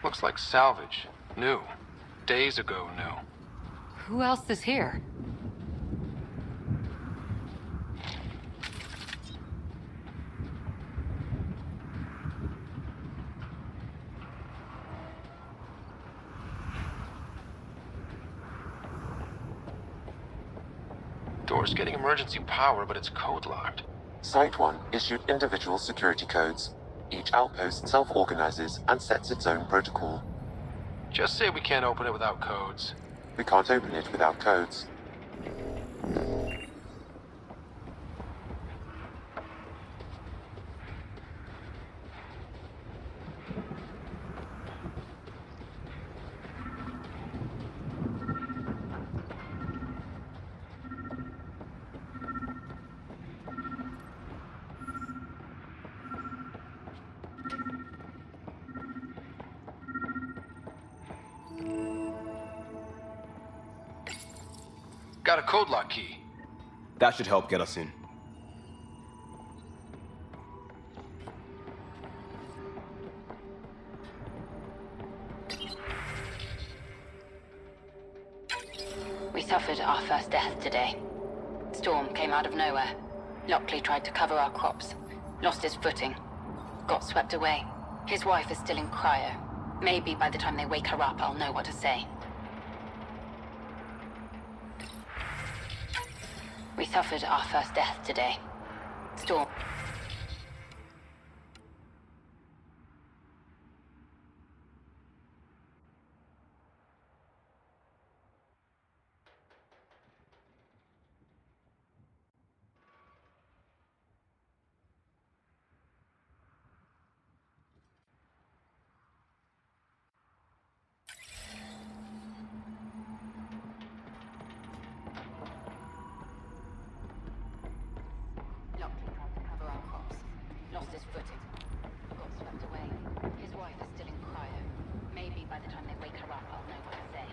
Looks like salvage. New. Days ago new. Who else is here? Door's getting emergency power, but it's code locked. Site 1 issued individual security codes. Each outpost self-organizes and sets its own protocol. Just say we can't open it without codes. We can't open it without codes. Got a code lock key. That should help get us in. We suffered our first death today. Storm came out of nowhere. Lockley tried to cover our crops. Lost his footing. Got swept away. His wife is still in cryo. Maybe by the time they wake her up, I'll know what to say. We suffered our first death today. Storm. Lockley tried to cover our crops. Lost his footing. Got swept away. His wife is still in cryo. Maybe by the time they wake her up, I'll know what to say.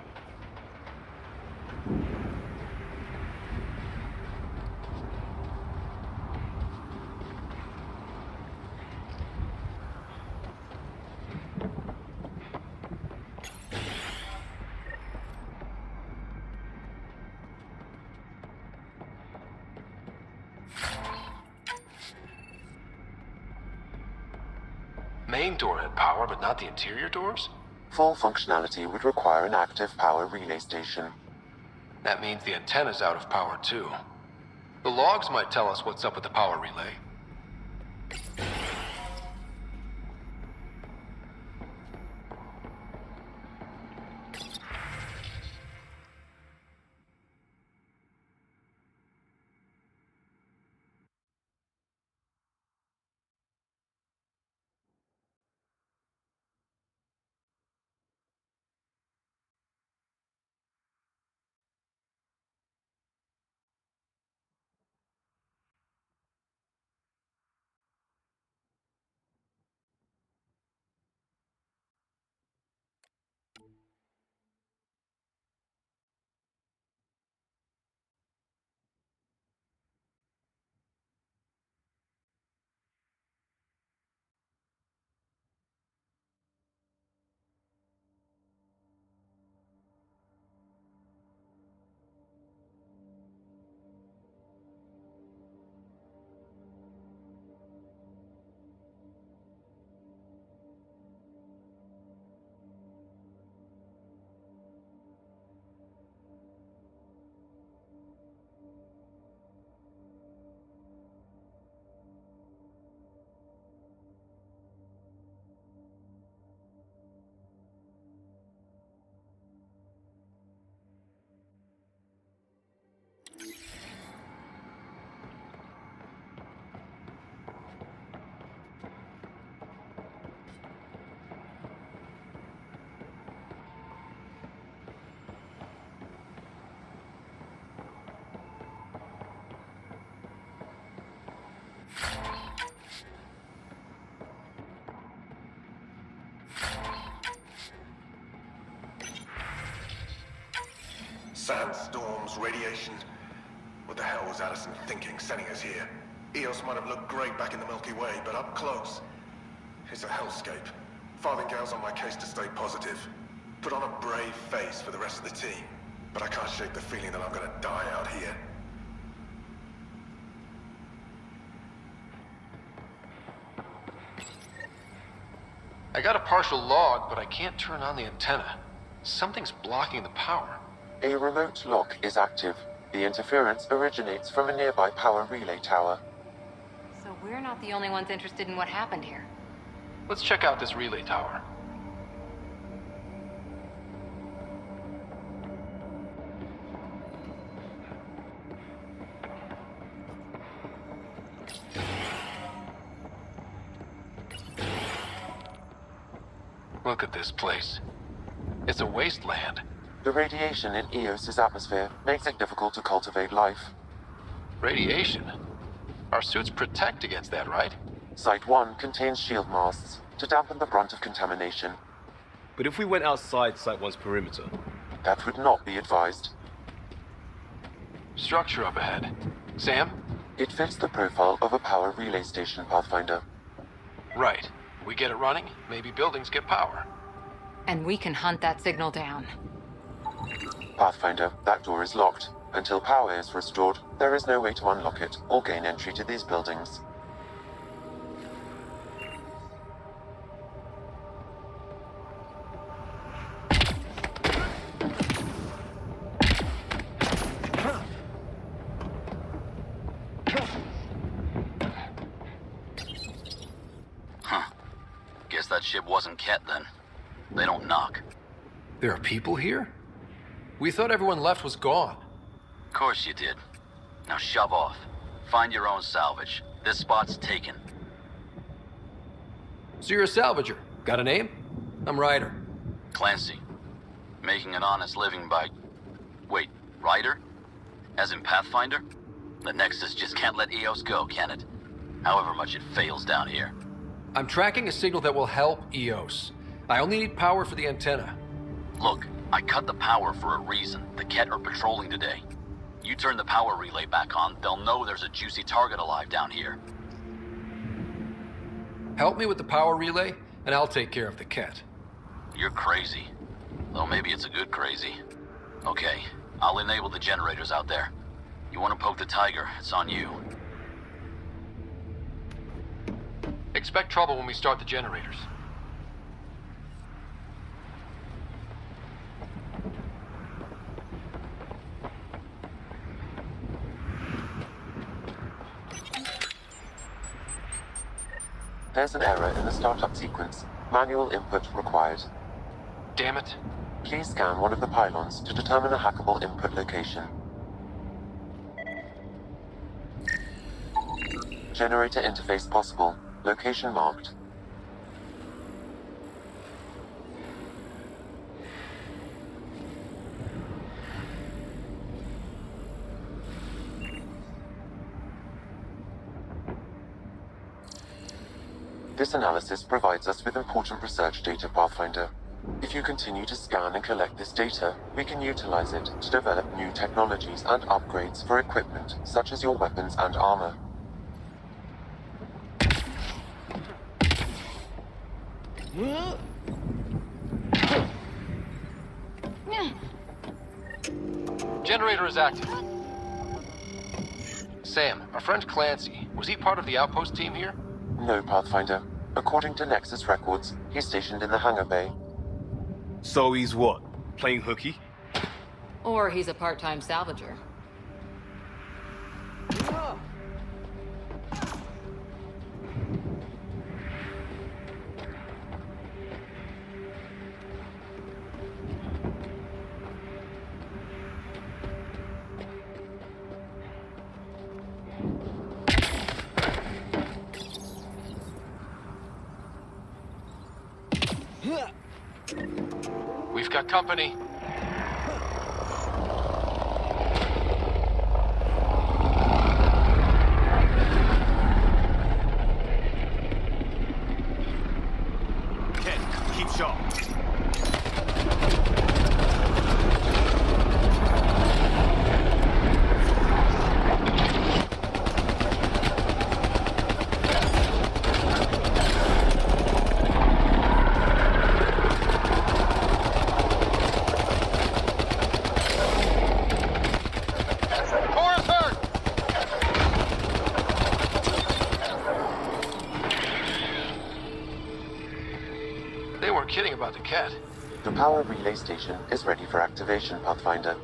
Main door had power, but not the interior doors? Full functionality would require an active power relay station. That means the antenna's out of power too. The logs might tell us what's up with the power relay. Sandstorms, radiation. What the hell was Addison thinking sending us here? Eos might have looked great back in the Milky Way, but up close, it's a hellscape. Farthingale's on my case to stay positive. Put on a brave face for the rest of the team. But I can't shake the feeling that I'm gonna die out here. I got a partial log, but I can't turn on the antenna. Something's blocking the power. A remote lock is active. The interference originates from a nearby power relay tower. So we're not the only ones interested in what happened here. Let's check out this relay tower. Look at this place. It's a wasteland. The radiation in Eos's atmosphere makes it difficult to cultivate life. Radiation? Our suits protect against that, right? Site 1 contains shield masts to dampen the brunt of contamination. But if we went outside Site 1's perimeter? That would not be advised. Structure up ahead. Sam? It fits the profile of a power relay station, Pathfinder. Right. We get it running, maybe buildings get power. And we can hunt that signal down. Pathfinder, that door is locked. Until power is restored, there is no way to unlock it or gain entry to these buildings. Guess that ship wasn't Ket then. They don't knock. There are people here? We thought everyone left was gone. Of course you did. Now shove off. Find your own salvage. This spot's taken. So you're a salvager. Got a name? I'm Ryder. Clancy. Making an honest living by... Wait, Ryder? As in Pathfinder? The Nexus just can't let Eos go, can it? However much it fails down here. I'm tracking a signal that will help Eos. I only need power for the antenna. Look, I cut the power for a reason. The Ket are patrolling today. You turn the power relay back on, they'll know there's a juicy target alive down here. Help me with the power relay, and I'll take care of the Ket. You're crazy. Though maybe it's a good crazy. Okay, I'll enable the generators out there. You want to poke the tiger, it's on you. Expect trouble when we start the generators. There's an error in the startup sequence. Manual input required. Damn it. Please scan one of the pylons to determine a hackable input location. Generator interface possible. Location marked. This analysis provides us with important research data, Pathfinder. If you continue to scan and collect this data, we can utilize it to develop new technologies and upgrades for equipment, such as your weapons and armor. Generator is active. Sam, our friend Clancy, was he part of the outpost team here? No, Pathfinder. According to Nexus records, he's stationed in the hangar bay. So he's what? Playing hooky? Or he's a part-time salvager. We've got company. Ken, keep sharp. They weren't kidding about the cat. The power relay station is ready for activation, Pathfinder.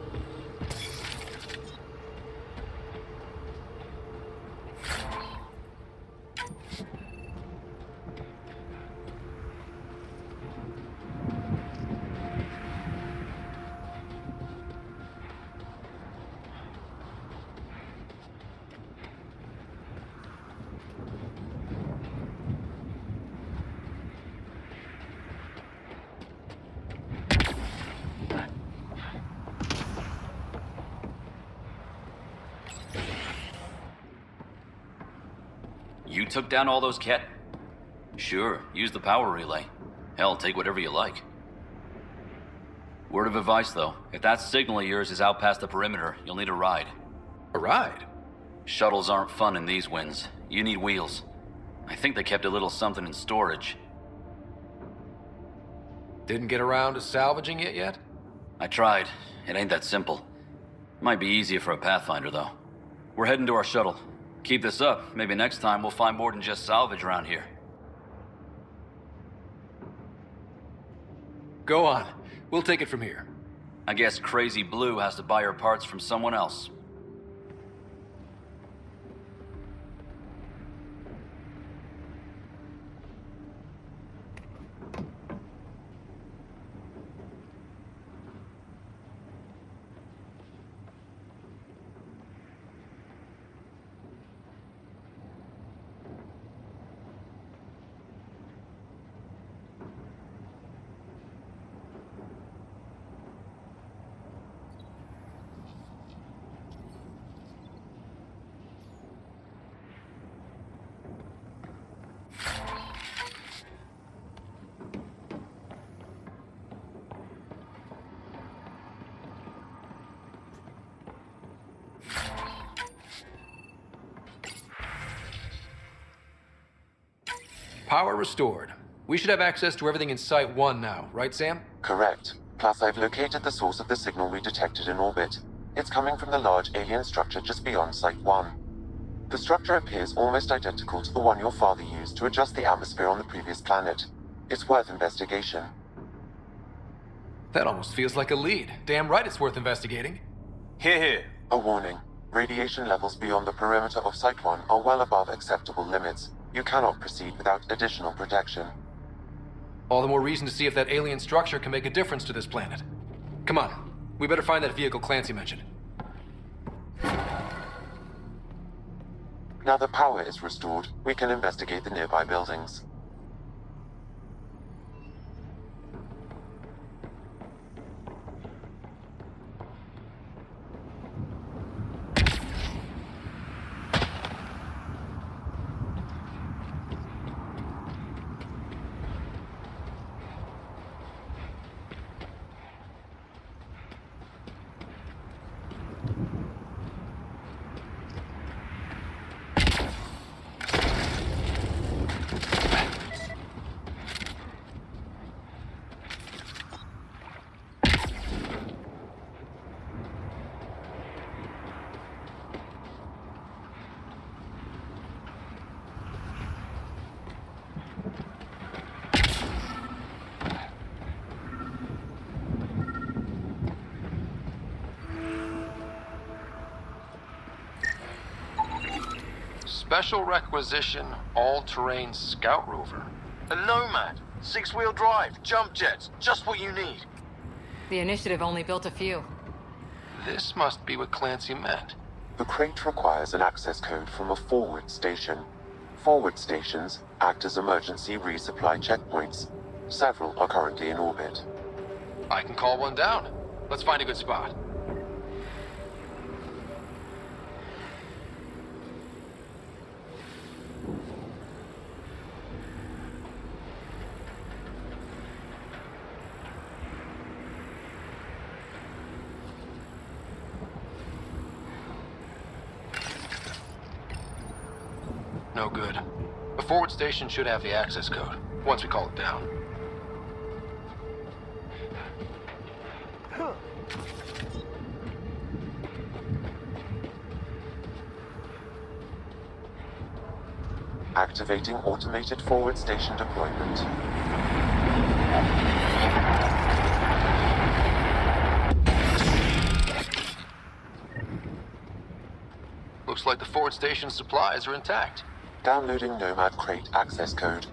You took down all those cat... Sure, use the power relay. Hell, take whatever you like. Word of advice, though. If that signal of yours is out past the perimeter, you'll need a ride. A ride? Shuttles aren't fun in these winds. You need wheels. I think they kept a little something in storage. Didn't get around to salvaging it yet? I tried. It ain't that simple. Might be easier for a Pathfinder, though. We're heading to our shuttle. Keep this up. Maybe next time we'll find more than just salvage around here. Go on. We'll take it from here. I guess Crazy Blue has to buy her parts from someone else. Power restored. We should have access to everything in Site 1 now, right, Sam? Correct. Plus, I've located the source of the signal we detected in orbit. It's coming from the large alien structure just beyond Site 1. The structure appears almost identical to the one your father used to adjust the atmosphere on the previous planet. It's worth investigation. That almost feels like a lead. Damn right it's worth investigating. Here, here. A warning. Radiation levels beyond the perimeter of Site 1 are well above acceptable limits. You cannot proceed without additional protection. All the more reason to see if that alien structure can make a difference to this planet. Come on. We better find that vehicle Clancy mentioned. Now the power is restored, we can investigate the nearby buildings. Special requisition, all-terrain scout rover. A Nomad, 6-wheel drive, jump jets, just what you need. The initiative only built a few. This must be what Clancy meant. The crate requires an access code from a forward station. Forward stations act as emergency resupply checkpoints. Several are currently in orbit. I can call one down. Let's find a good spot. no good. The forward station should have the access code, once we call it down. Activating automated forward station deployment. Looks like the forward station supplies are intact. Downloading Nomad Crate access code.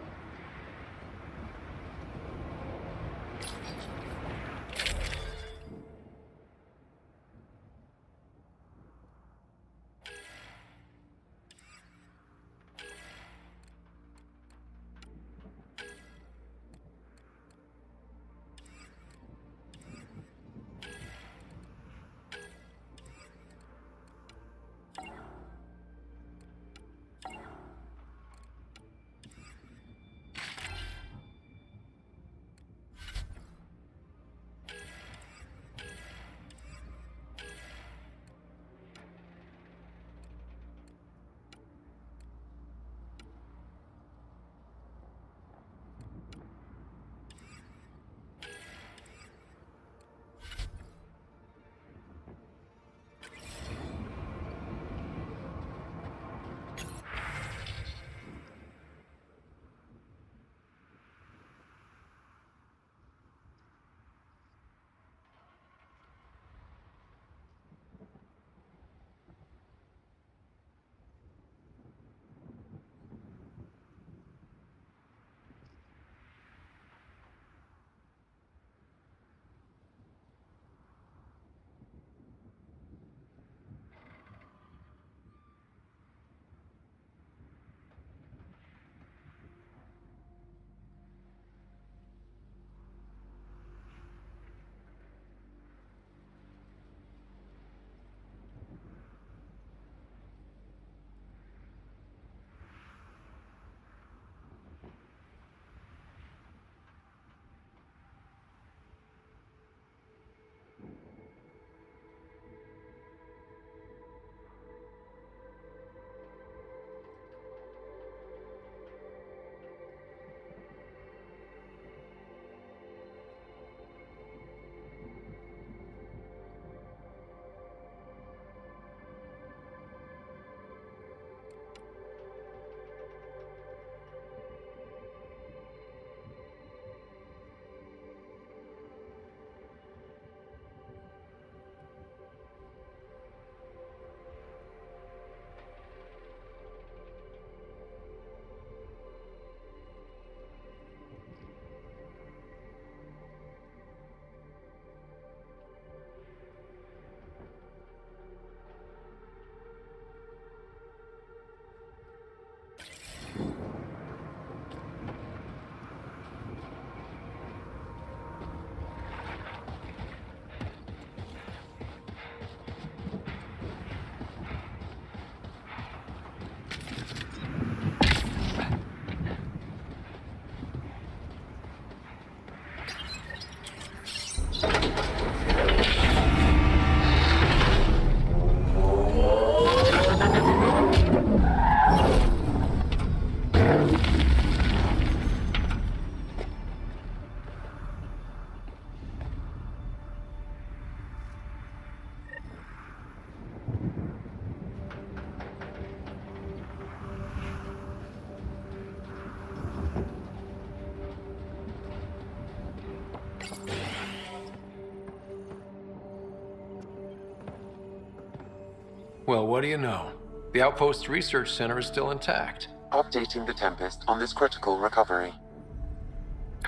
Well, what do you know? The Outpost Research Center is still intact. Updating the Tempest on this critical recovery.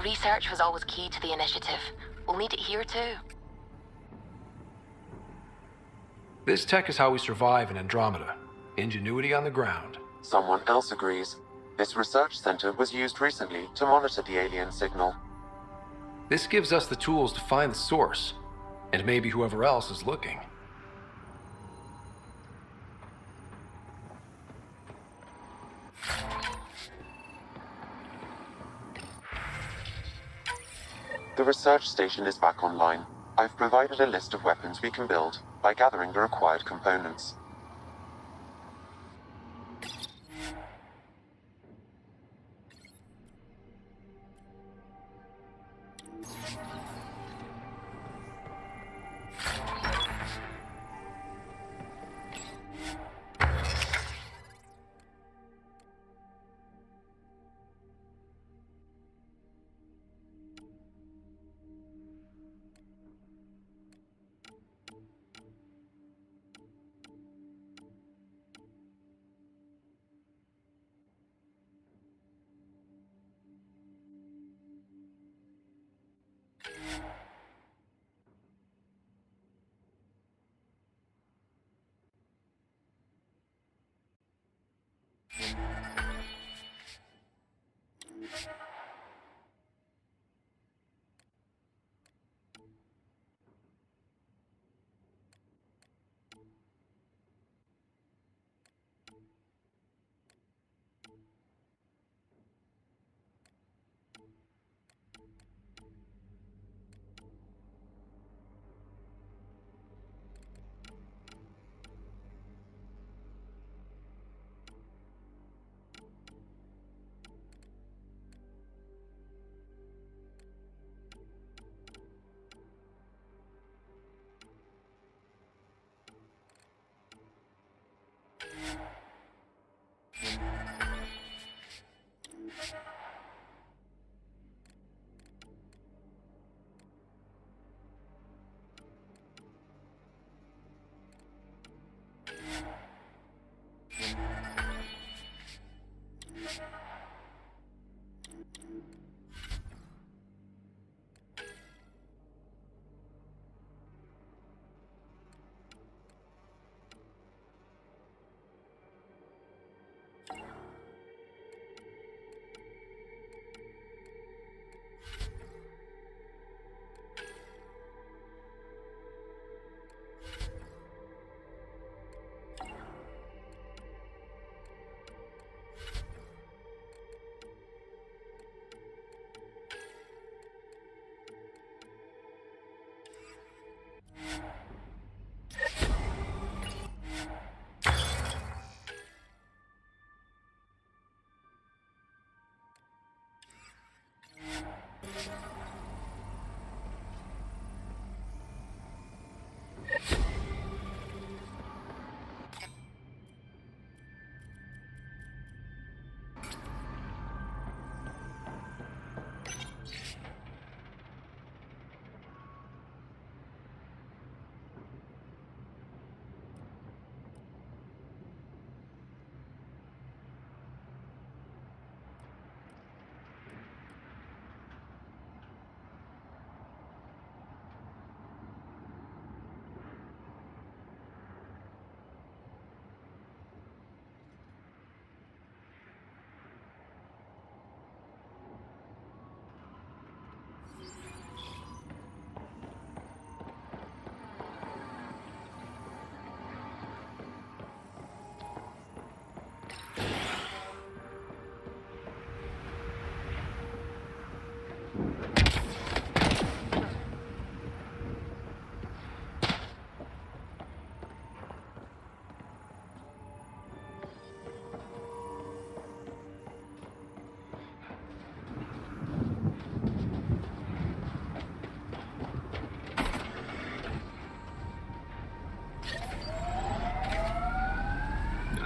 Research was always key to the initiative. We'll need it here too. This tech is how we survive in Andromeda. Ingenuity on the ground. Someone else agrees. This research center was used recently to monitor the alien signal. This gives us the tools to find the source, and maybe whoever else is looking. The research station is back online. I've provided a list of weapons we can build by gathering the required components.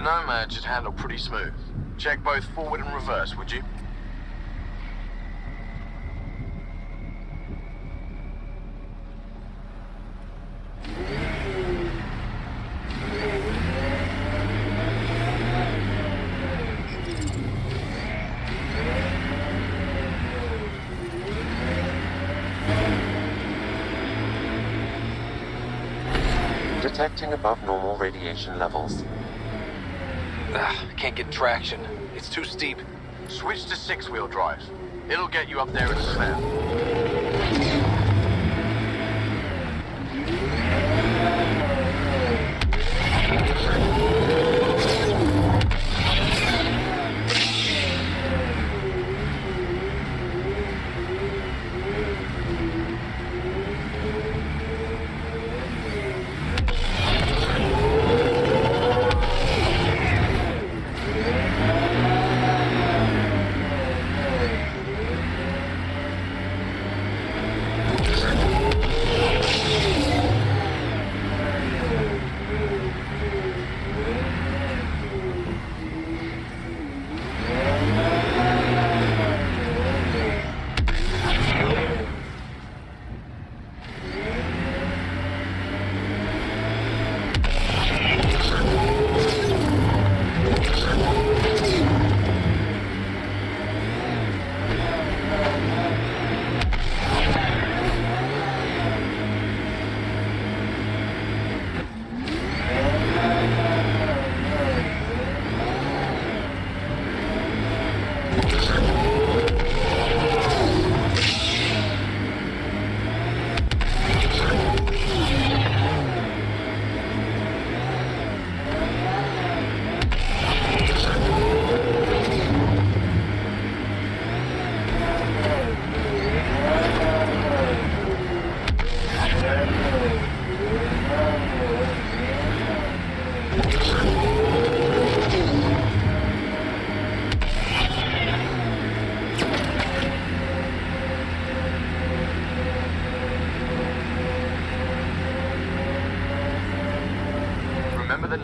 Nomad should handle pretty smooth. Check both forward and reverse, would you? Detecting above normal radiation levels. Can't get traction. It's too steep. Switch to six-wheel drive. It'll get you up there in a snap.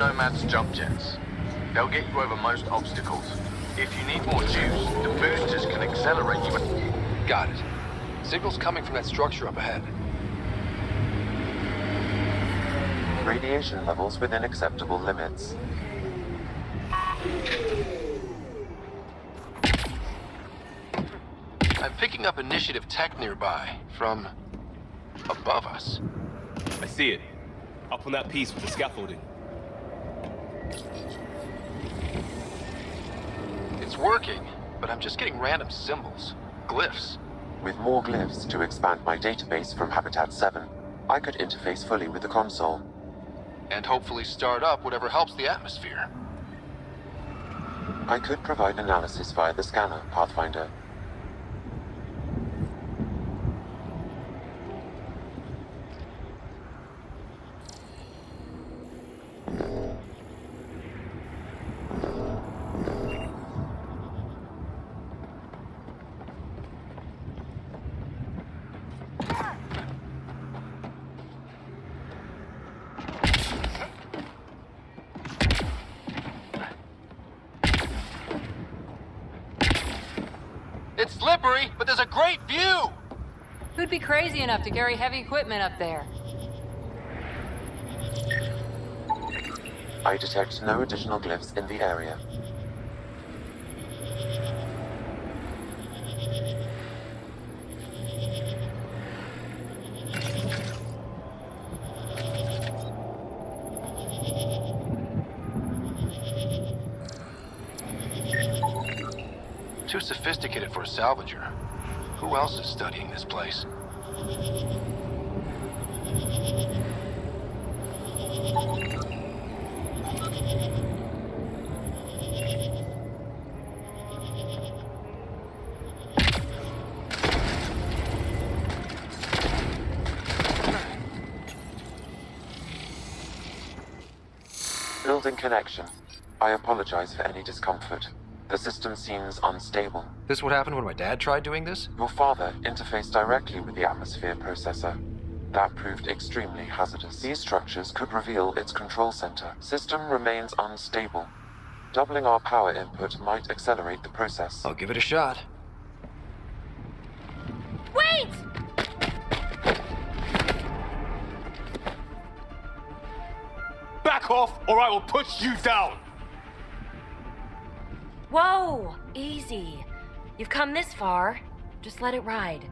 Nomad's jump jets. They'll get you over most obstacles. If you need more juice, the boosters can accelerate you. Got it. Signal's coming from that structure up ahead. Radiation levels within acceptable limits. I'm picking up initiative tech nearby, from above us. I see it. Up on that piece with the scaffolding. It's working, but I'm just getting random symbols, glyphs. With more glyphs to expand my database from Habitat 7, I could interface fully with the console. And hopefully start up whatever helps the atmosphere. I could provide analysis via the scanner, Pathfinder. It's slippery, but there's a great view! Who'd be crazy enough to carry heavy equipment up there? I detect no additional glyphs in the area. Too sophisticated for a salvager. Who else is studying this place? Building connection. I apologize for any discomfort. The system seems unstable. This what happened when my dad tried doing this? Your father interfaced directly with the atmosphere processor. That proved extremely hazardous. These structures could reveal its control center. System remains unstable. Doubling our power input might accelerate the process. I'll give it a shot. Wait! Back off, or I will put you down! Whoa! Easy. You've come this far. Just let it ride.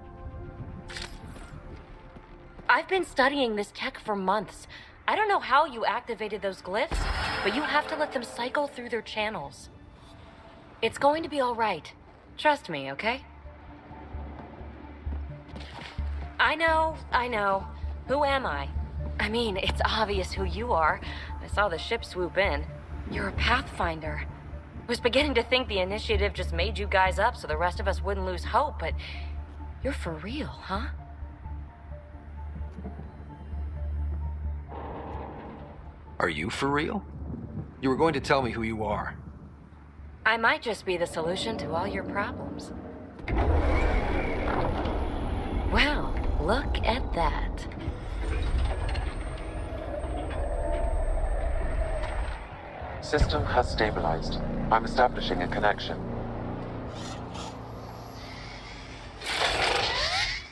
I've been studying this tech for months. I don't know how you activated those glyphs, but you have to let them cycle through their channels. It's going to be all right. Trust me, okay? I know. Who am I? I mean, it's obvious who you are. I saw the ship swoop in. You're a Pathfinder. Was beginning to think the initiative just made you guys up so the rest of us wouldn't lose hope, but you're for real, huh? Are you for real? You were going to tell me who you are. I might just be the solution to all your problems. Well, look at that. System has stabilized. I'm establishing a connection.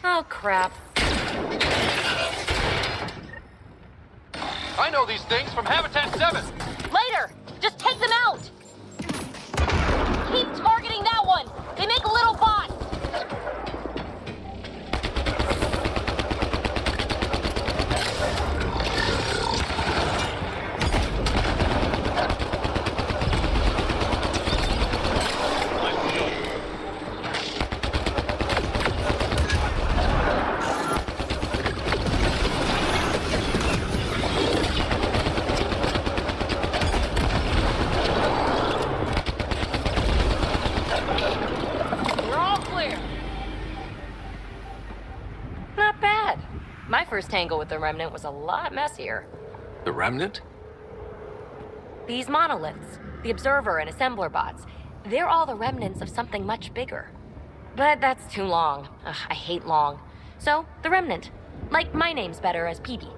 Oh, crap. I know these things from Habitat 7! Later! Just take them out! Keep targeting that one! They make little bots! First tangle with the Remnant was a lot messier. The Remnant? These monoliths, the Observer and Assembler bots, they're all the remnants of something much bigger. But that's too long. Ugh, I hate long. So, the Remnant. Like, my name's better as PB.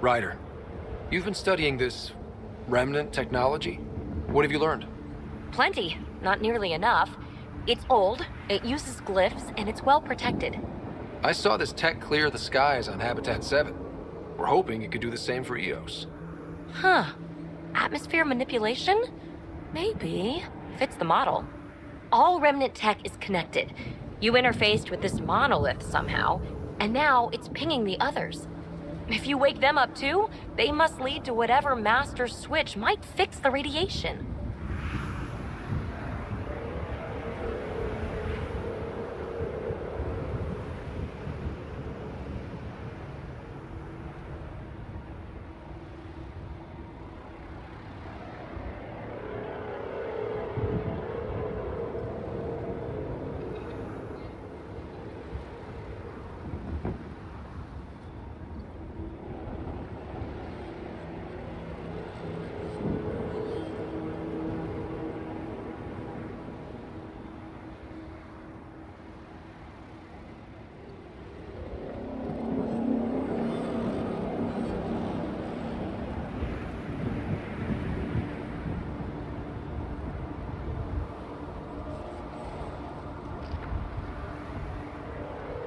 Ryder, you've been studying this remnant technology. What have you learned? Plenty. Not nearly enough. It's old, it uses glyphs, and it's well protected. I saw this tech clear the skies on Habitat 7. We're hoping it could do the same for EOS. Huh. Atmosphere manipulation? Maybe. Fits the model. All remnant tech is connected. You interfaced with this monolith somehow, and now it's pinging the others. If you wake them up too, they must lead to whatever master switch might fix the radiation.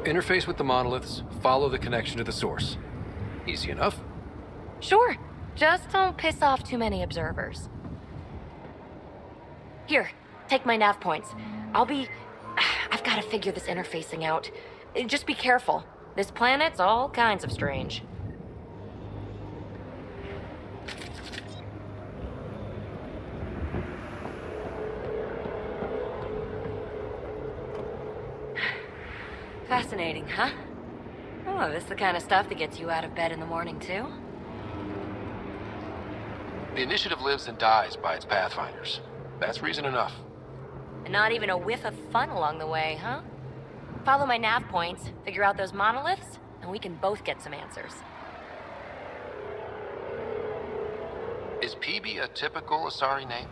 Interface with the monoliths, follow the connection to the source. Easy enough. Sure. Just don't piss off too many observers. Here, take my nav points. I've got to figure this interfacing out. Just be careful. This planet's all kinds of strange. Fascinating, huh? Oh, this is the kind of stuff that gets you out of bed in the morning, too? The initiative lives and dies by its pathfinders. That's reason enough. And not even a whiff of fun along the way, huh? Follow my nav points, figure out those monoliths, and we can both get some answers. Is PB a typical Asari name?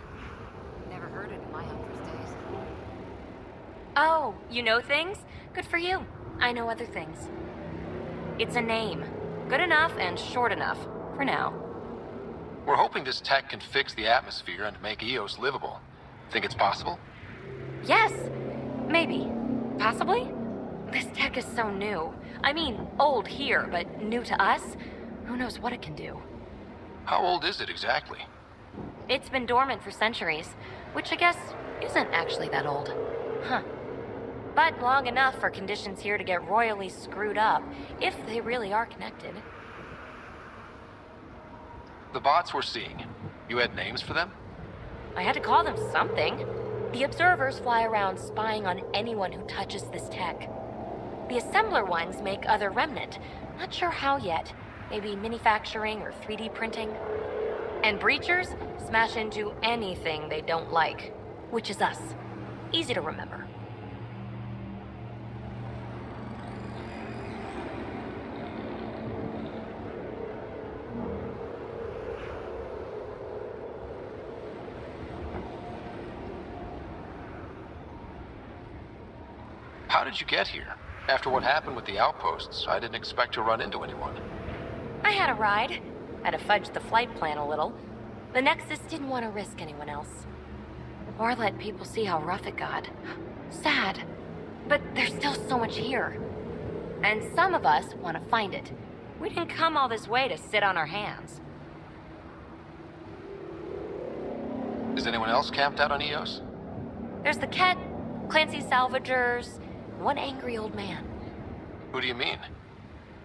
Never heard it in my uncle's days. Oh, you know things? Good for you. I know other things. It's a name. Good enough and short enough, for now. We're hoping this tech can fix the atmosphere and make EOS livable. Think it's possible? Yes. Maybe. Possibly? This tech is so new. I mean, old here, but new to us? Who knows what it can do? How old is it exactly? It's been dormant for centuries, which I guess isn't actually that old. Huh. But long enough for conditions here to get royally screwed up, if they really are connected. The bots we're seeing, you had names for them? I had to call them something. The observers fly around spying on anyone who touches this tech. The assembler ones make other remnant. Not sure how yet. Maybe manufacturing or 3D printing. And breachers smash into anything they don't like, which is us. Easy to remember. How did you get here? After what happened with the outposts, I didn't expect to run into anyone. I had a ride. Had to fudge the flight plan a little. The Nexus didn't want to risk anyone else. Or let people see how rough it got. Sad. But there's still so much here. And some of us want to find it. We didn't come all this way to sit on our hands. Is anyone else camped out on EOS? There's the Ket, Clancy Salvagers, one angry old man. Who do you mean?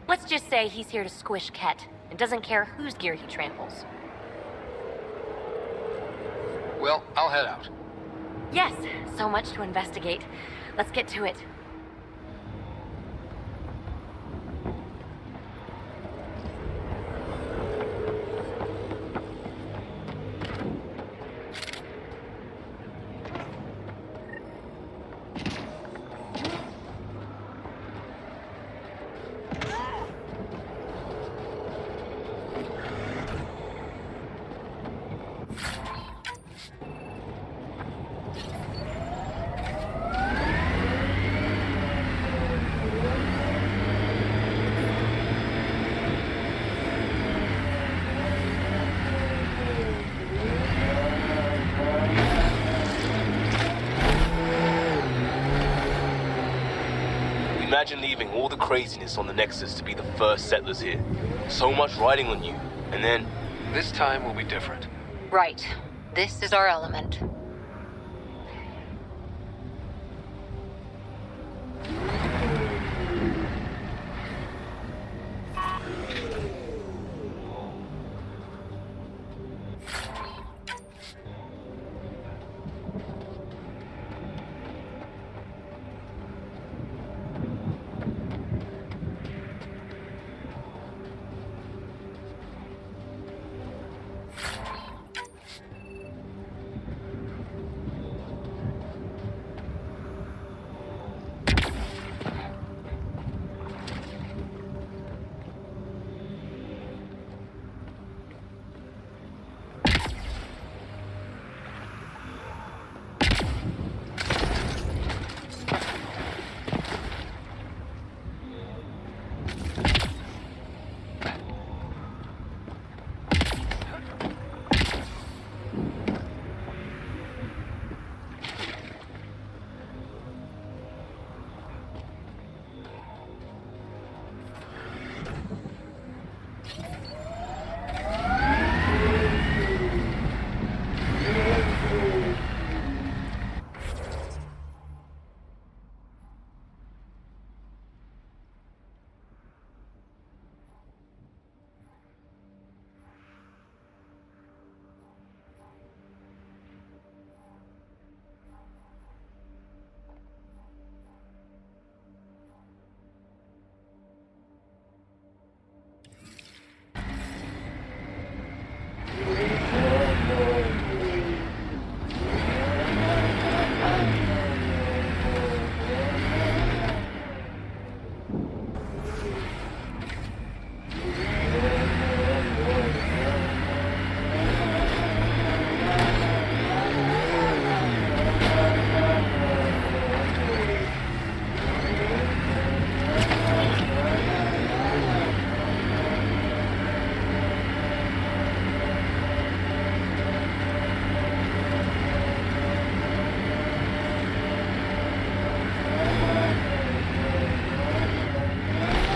Let's just say he's here to squish Ket and doesn't care whose gear he tramples. Well, I'll head out. Yes, so much to investigate. Let's get to it. Imagine leaving all the craziness on the Nexus to be the first settlers here. So much riding on you, and then... This time will be different. Right. This is our element.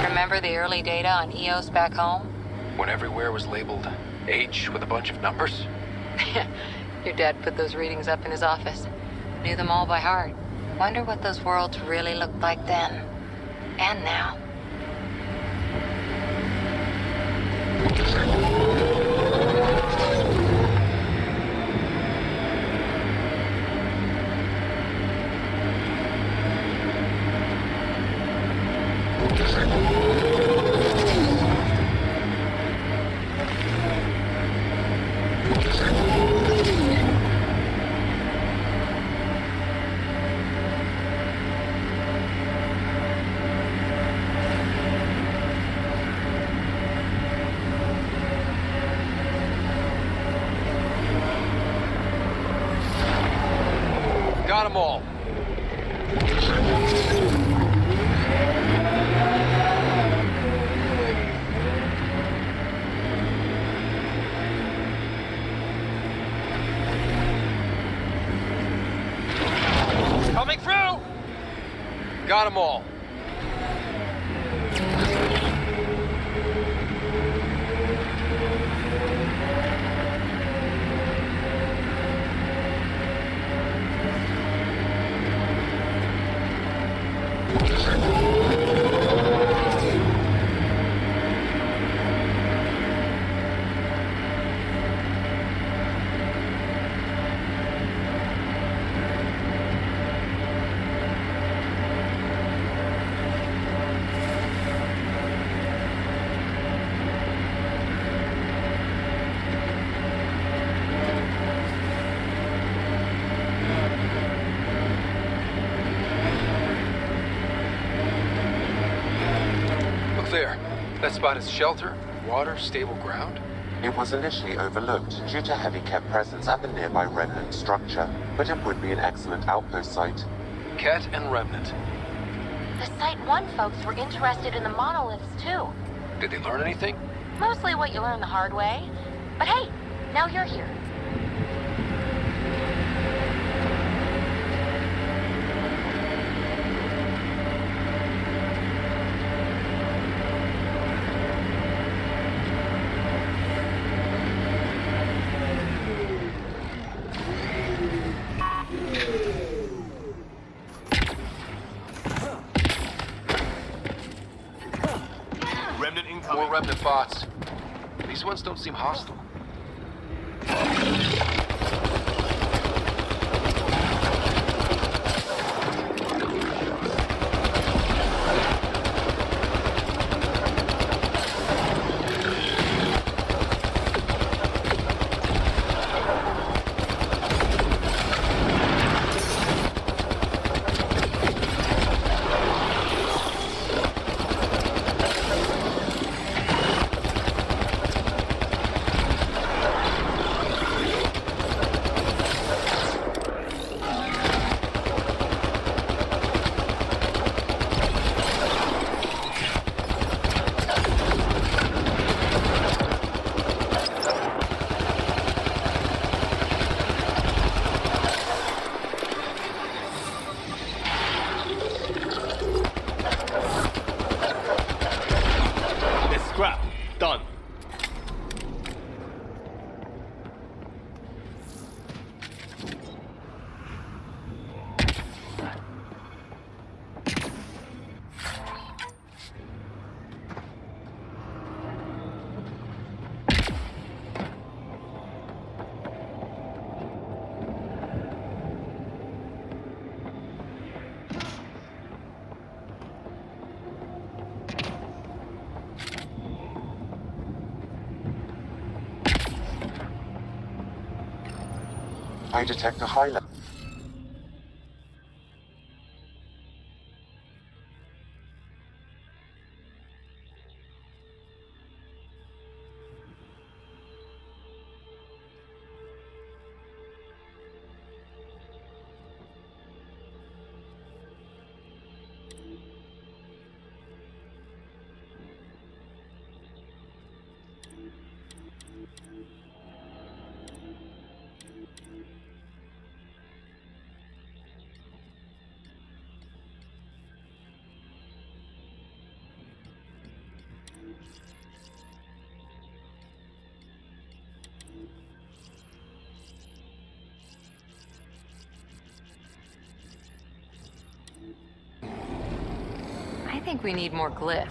Remember the early data on EOS back home? When everywhere was labeled H with a bunch of numbers? Your dad put those readings up in his office. Knew them all by heart. Wonder what those worlds really looked like then. And now. Got them all. Coming through! Got them all. There. That spot is shelter, water, stable ground. It was initially overlooked due to heavy kept presence at the nearby remnant structure, but it would be an excellent outpost site. Ket and Remnant. The Site 1 folks were interested in the monoliths, too. Did they learn anything? Mostly what you learn the hard way. But hey, now you're here. More remnant bots. These ones don't seem hostile. Scrap. Done. I detect a high level. I think we need more glyphs.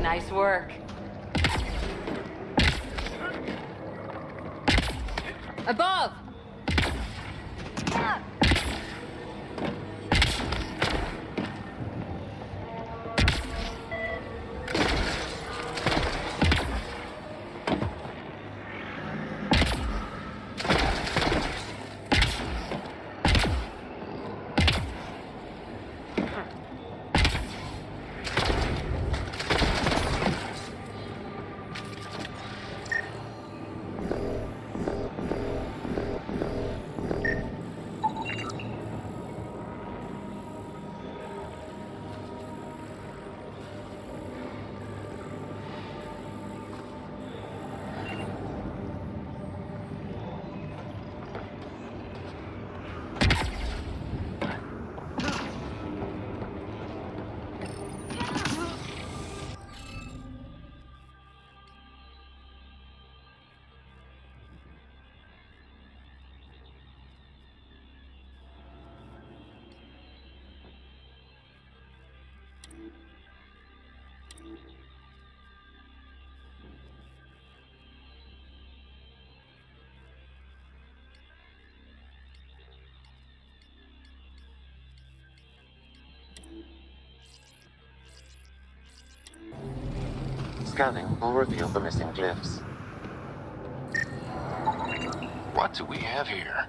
Nice work. Above! Scanning will reveal the missing glyphs. What do we have here?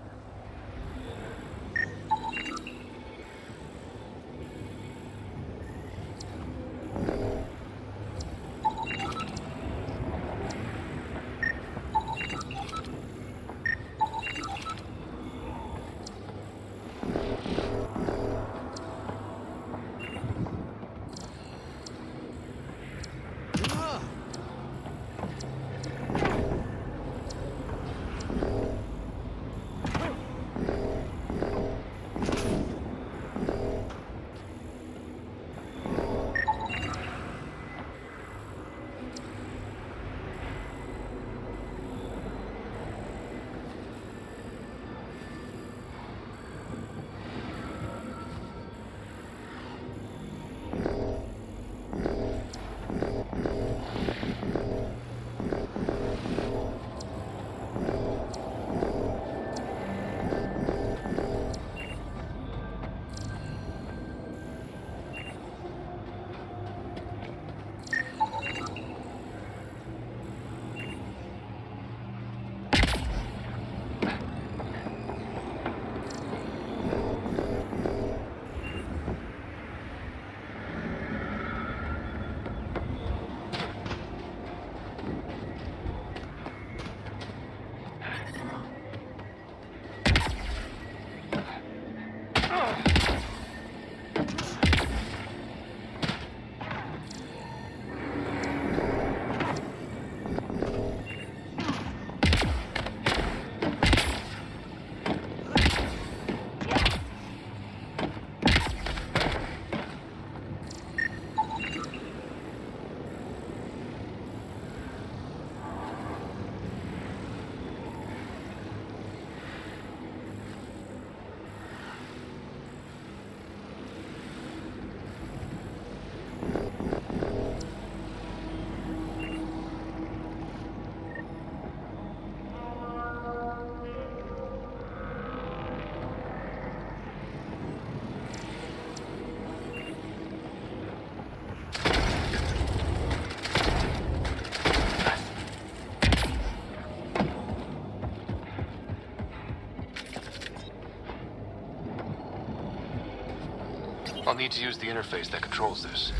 I'll need to use the interface that controls this.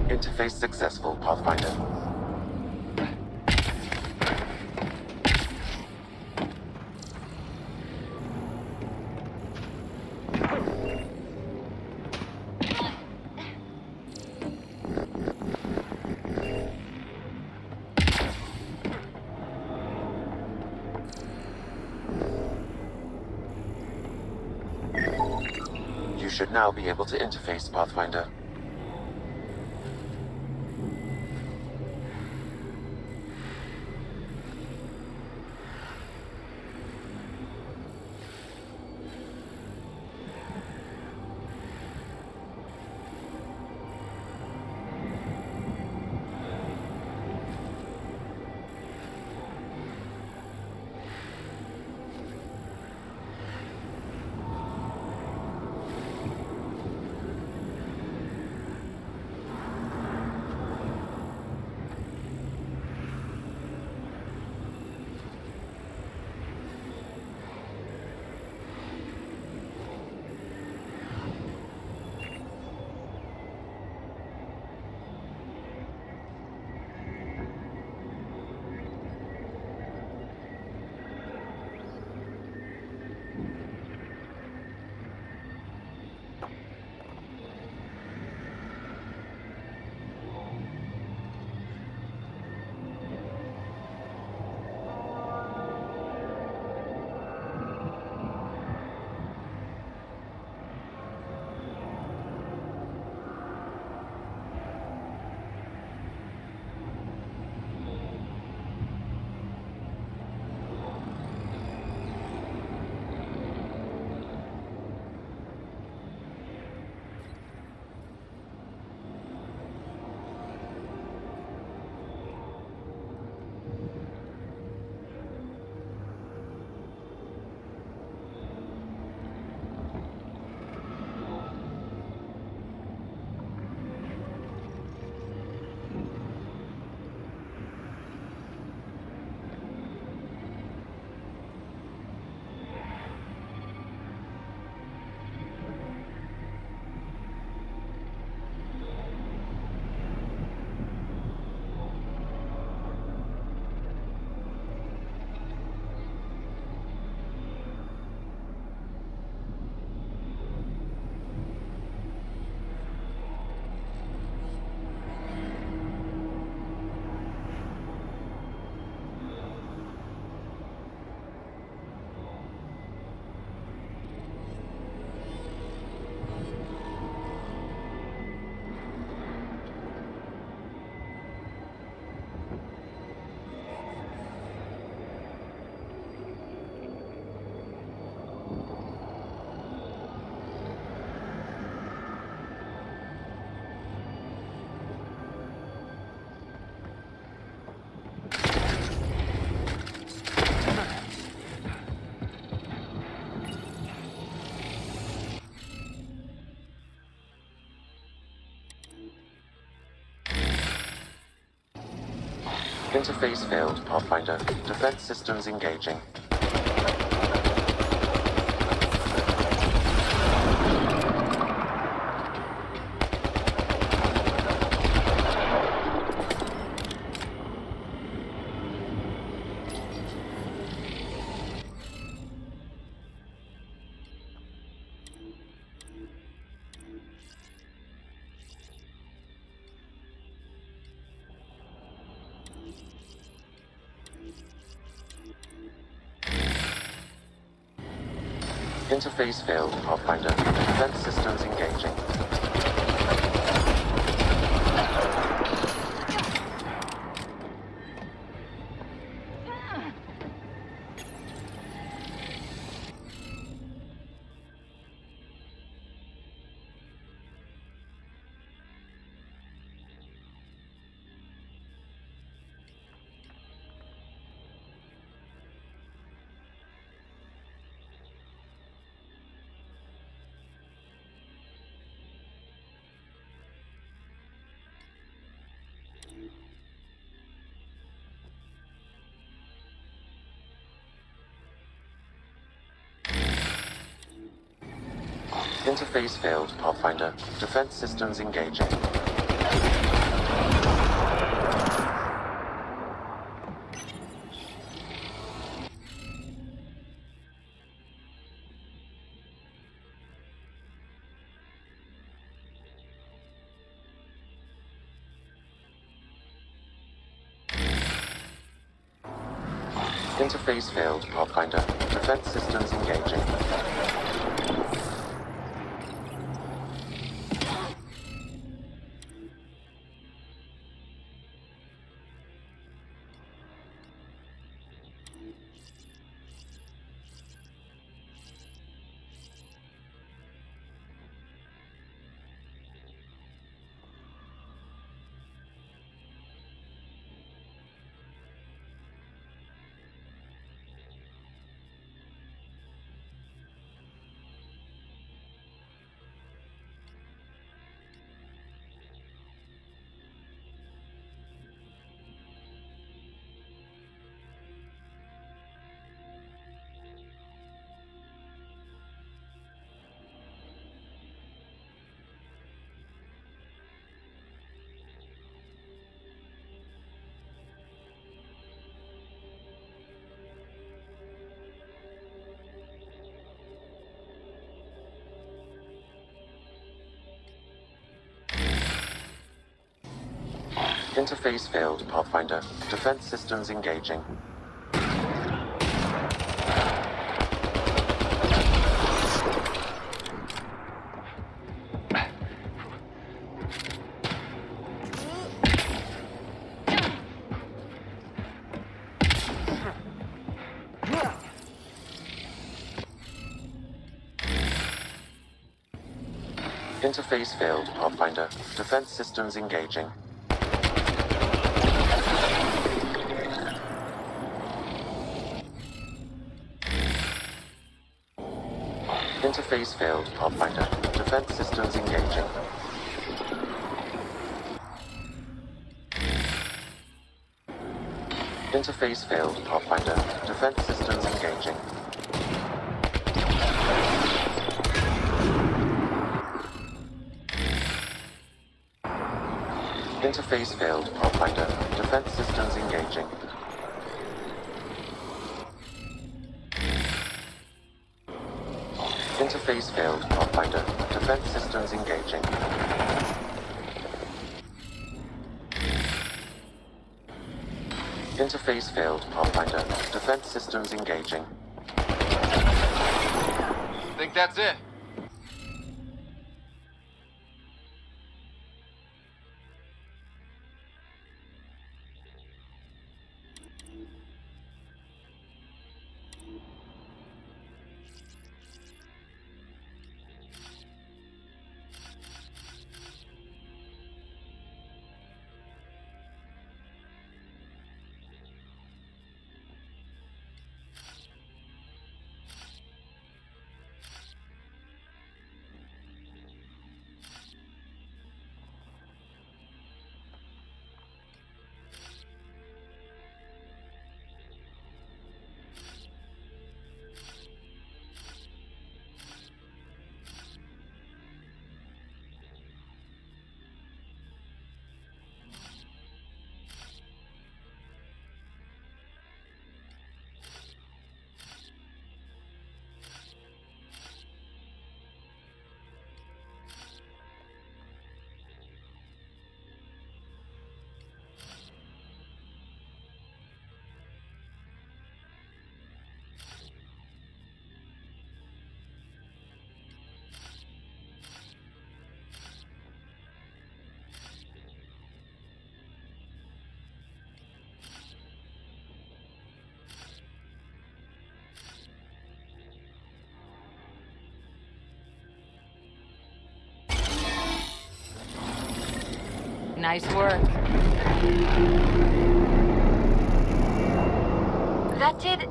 Interface successful, Pathfinder. You should now be able to interface, Pathfinder. Interface failed, Pathfinder. Defense systems engaging. Interface failed, Pathfinder. Defense systems engaging. Interface failed, Pathfinder. Defense systems engaging. Interface failed, Pathfinder. Defense systems engaging. Interface failed, Pathfinder. Defense systems engaging. Interface failed, Pathfinder. Defense systems engaging. Interface failed, Pathfinder. Defense systems engaging. Interface failed, Pathfinder. Defense systems engaging. Interface failed, Pathfinder. Defense systems engaging. Interface failed, Pathfinder. Defense systems engaging. Interface failed, Pathfinder. Defense systems engaging. Think that's it? Nice work. That did...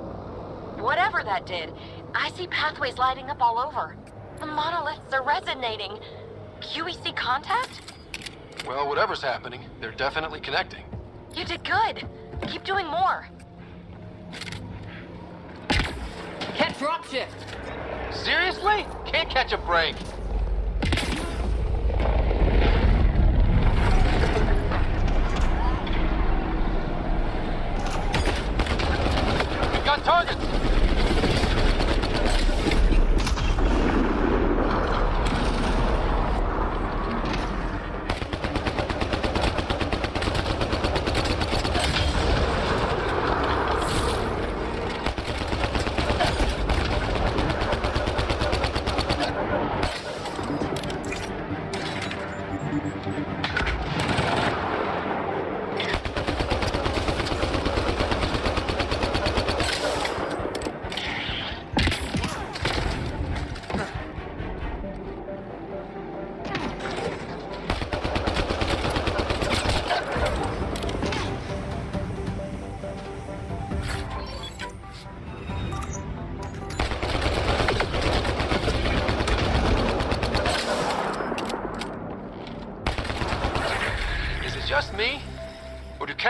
whatever that did. I see pathways lighting up all over. The monoliths are resonating. QEC contact? Well, whatever's happening, they're definitely connecting. You did good. Keep doing more. Can't drop shift. Seriously? Can't catch a break.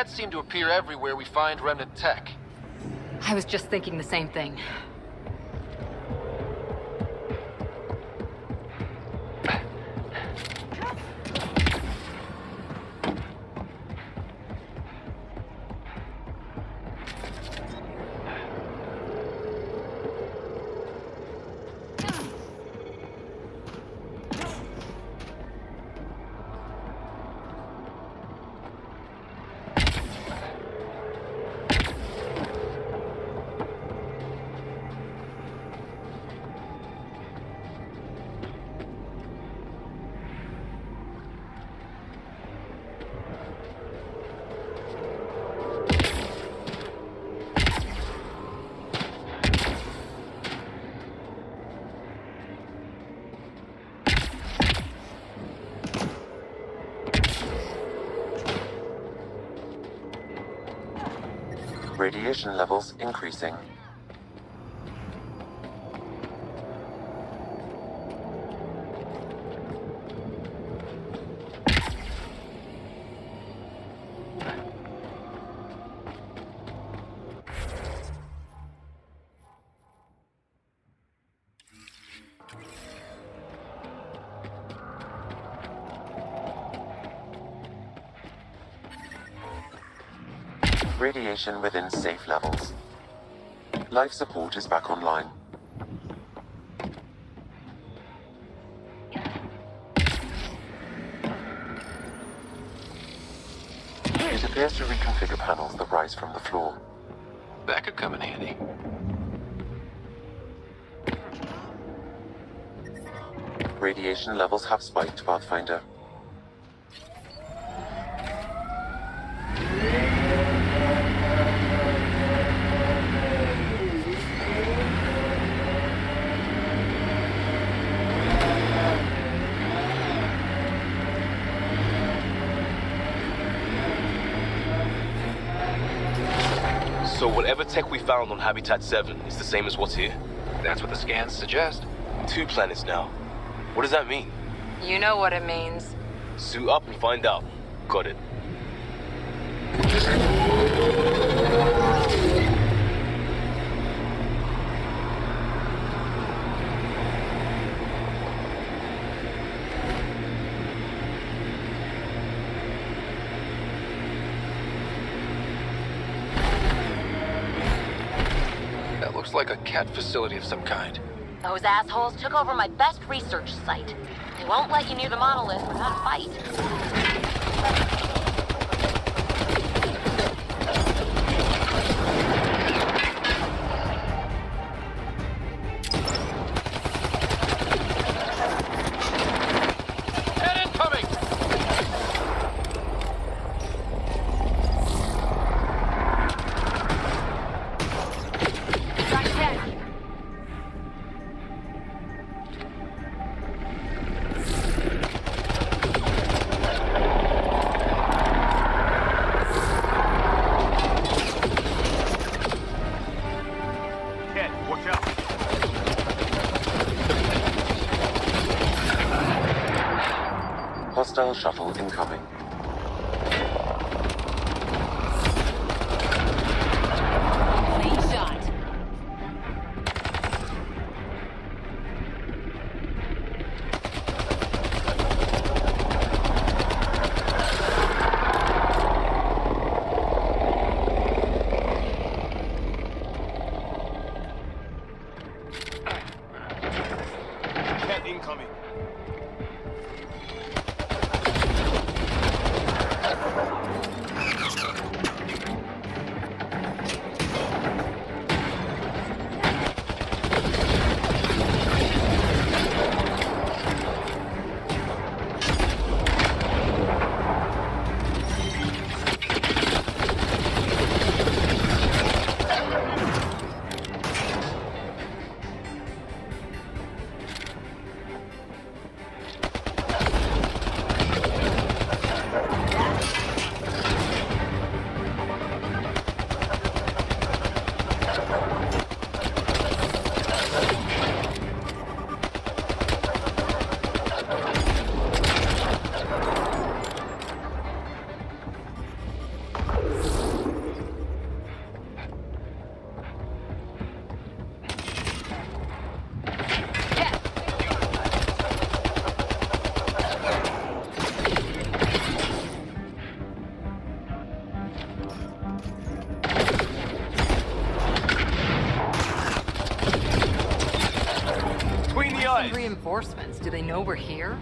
Threats seem to appear everywhere we find remnant tech. I was just thinking the same thing. Radiation levels increasing. Radiation within safe levels. Life support is back online. It appears to reconfigure panels that rise from the floor. That could come in handy. Radiation levels have spiked, Pathfinder. So whatever tech we found on Habitat 7 is the same as what's here? That's what the scans suggest. 2 planets now. What does that mean? You know what it means. Suit up and find out. Got it. That looks like a cat facility of some kind. Those assholes took over my best research site. They won't let you near the monolith without a fight. Hostile shuttle incoming. Clean shot. Cat incoming. reinforcements? Do they know we're here?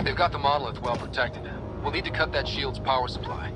They've got the monolith well protected. We'll need to cut that shield's power supply.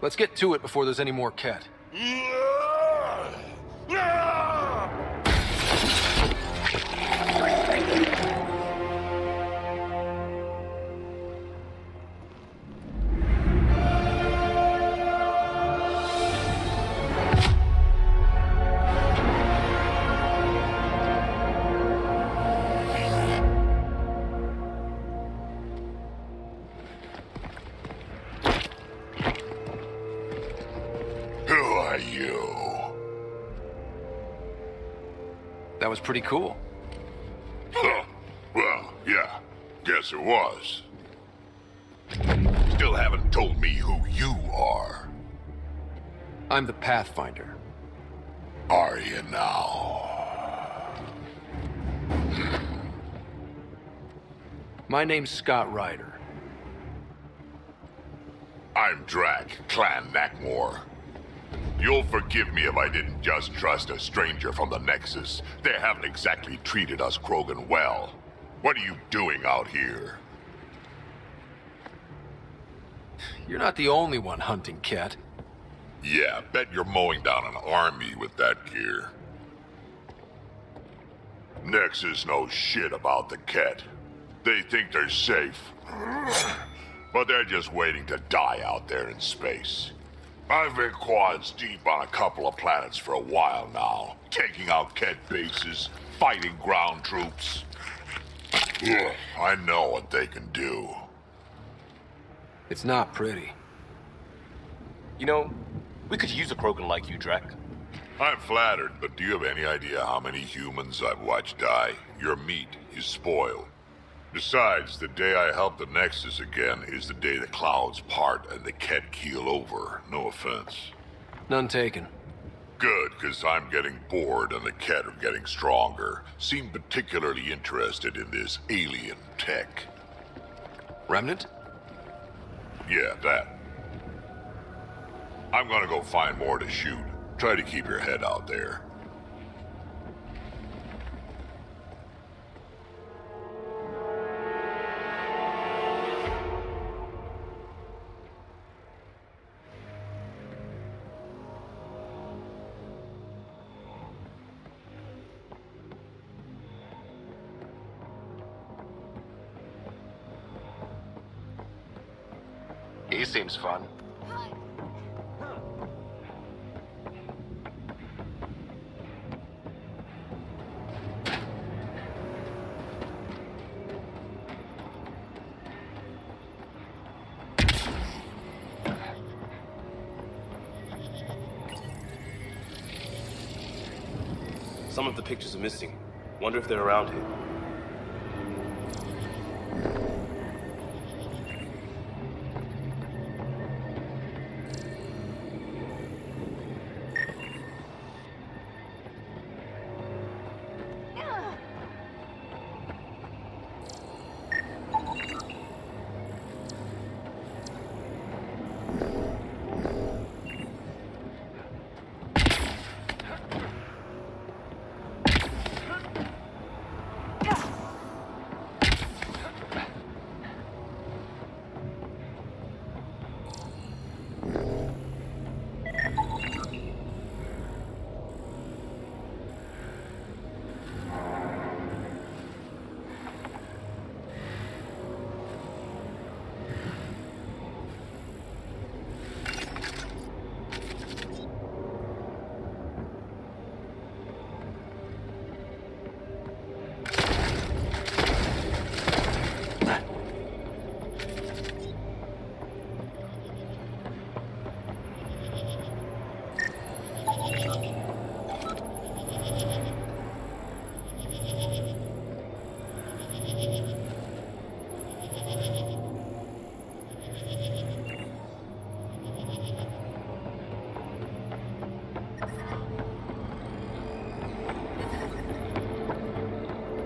Let's get to it before there's any more Ket. That was pretty cool. Huh. Well, yeah. Guess it was. Still haven't told me who you are. I'm the Pathfinder. Are you now? My name's Scott Ryder. I'm Drac, Clan Nakmor. You'll forgive me if I didn't just trust a stranger from the Nexus. They haven't exactly treated us Krogan well. What are you doing out here? You're not the only one hunting Ket. Yeah, bet you're mowing down an army with that gear. Nexus knows shit about the Ket. They think they're safe. But they're just waiting to die out there in space. I've been quads deep on a couple of planets for a while now, taking out Ket bases, fighting ground troops. Ugh, I know what they can do. It's not pretty. You know, we could use a Krogan like you, Drac. I'm flattered, but do you have any idea how many humans I've watched die? Your meat is spoiled. Besides, the day I help the Nexus again is the day the clouds part and the Ket keel over. No offense. None taken. Good, because I'm getting bored and the Ket are getting stronger. Seem particularly interested in this alien tech. Remnant? Yeah, that. I'm gonna go find more to shoot. Try to keep your head out there. He seems fun. Some of the pictures are missing. Wonder if they're around here.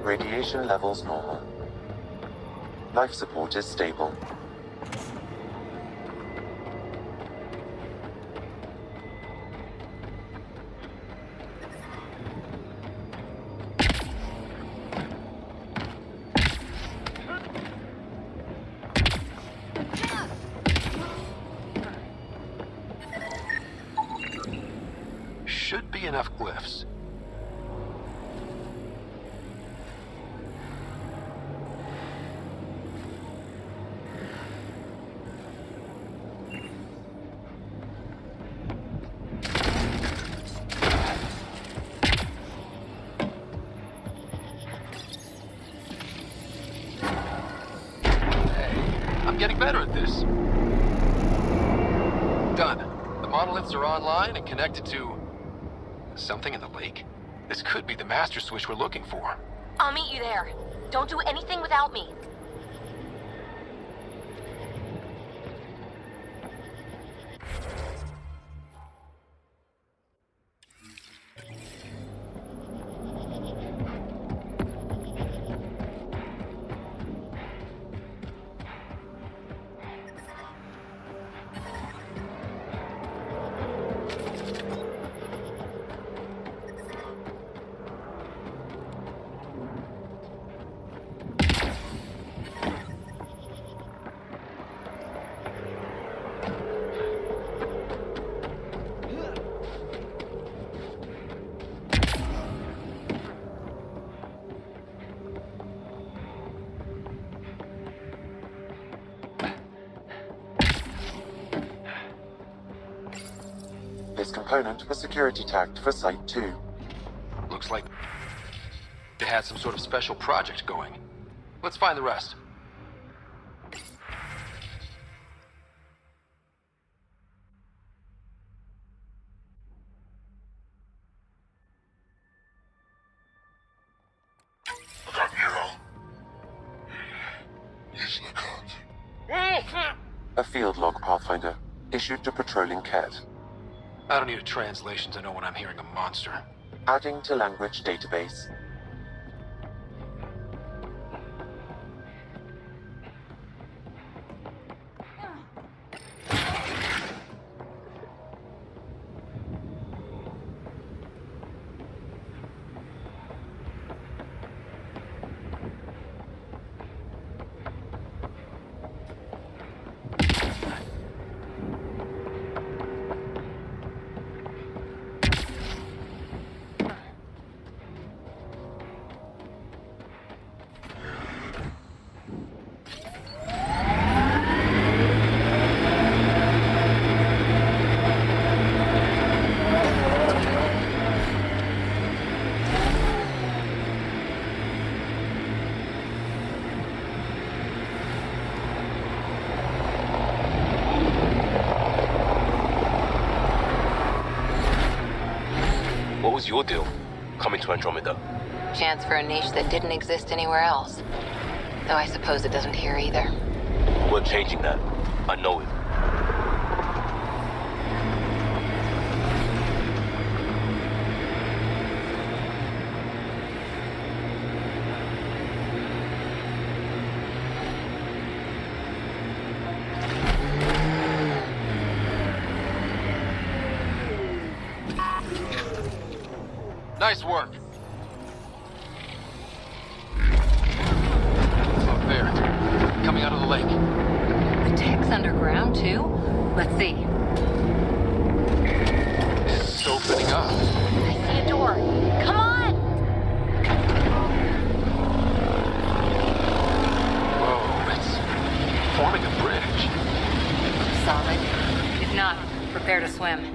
Radiation levels normal. Life support is stable. Should be enough glyphs. Getting better at this. Done. The monoliths are online and connected to something in the lake. This could be the master switch we're looking for. I'll meet you there. Don't do anything without me. This component was security tagged for Site 2. Looks like they had some sort of special project going. Let's find the rest. A field log, Pathfinder, issued to patrolling Ket. I don't need a translation to know when I'm hearing a monster. Adding to language database. was your deal, coming to Andromeda? Chance for a niche that didn't exist anywhere else. Though I suppose it doesn't here either. We're changing that. I know it. Nice work. Up there, coming out of the lake. The tech's underground, too? Let's see. It's opening up. I see a door. Come on! Whoa, it's forming a bridge. Solid. If not, prepare to swim.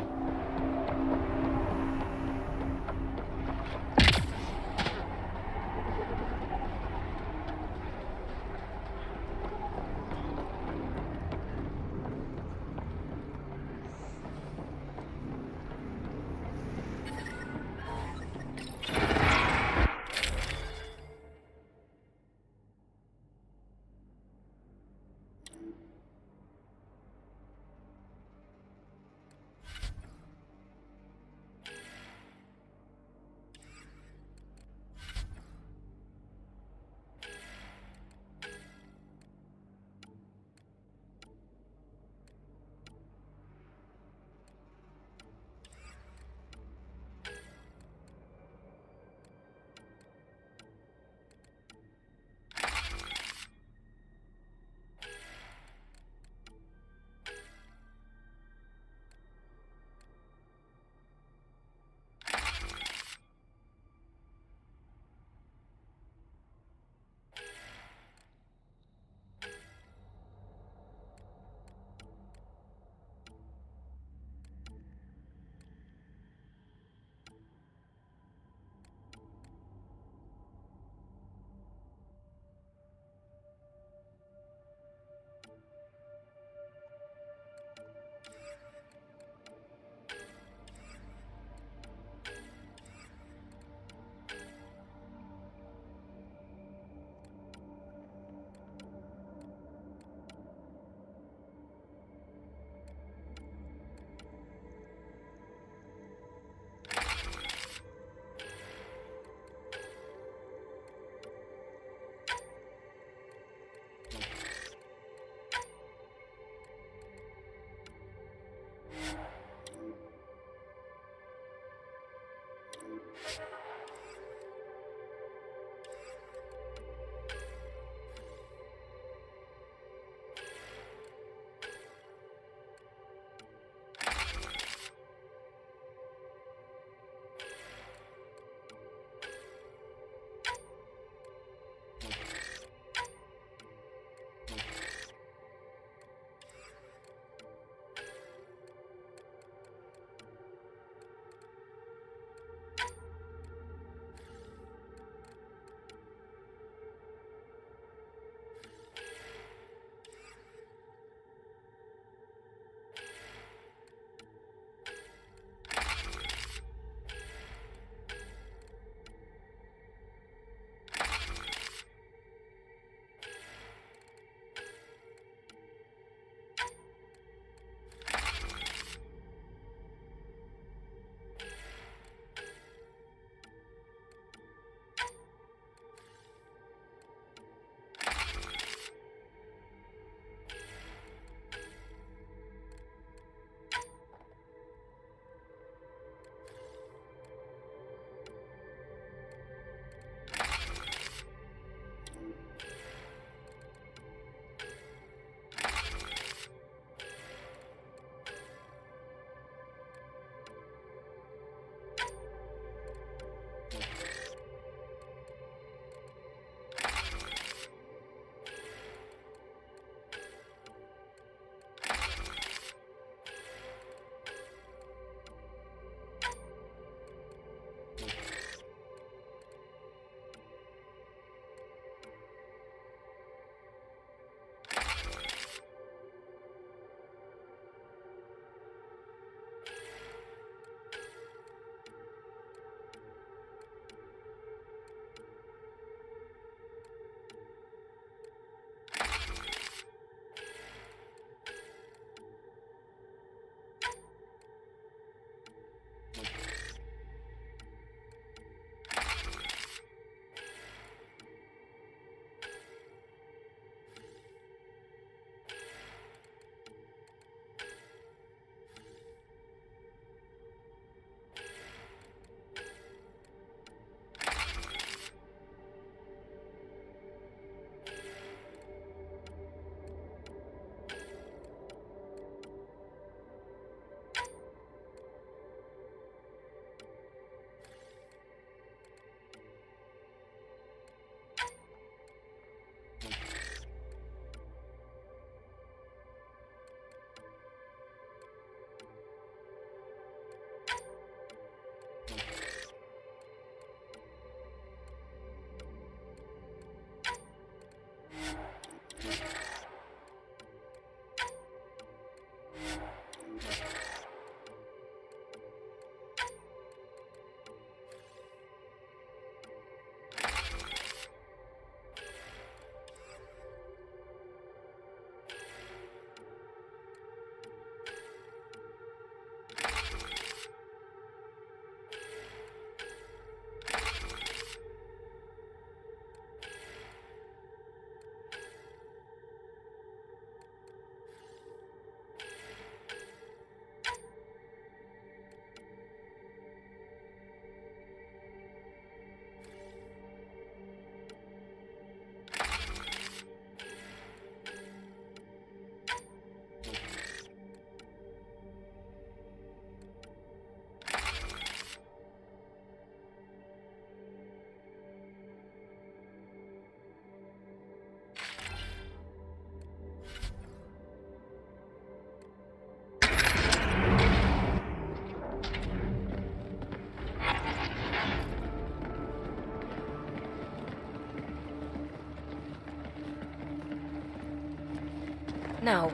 No.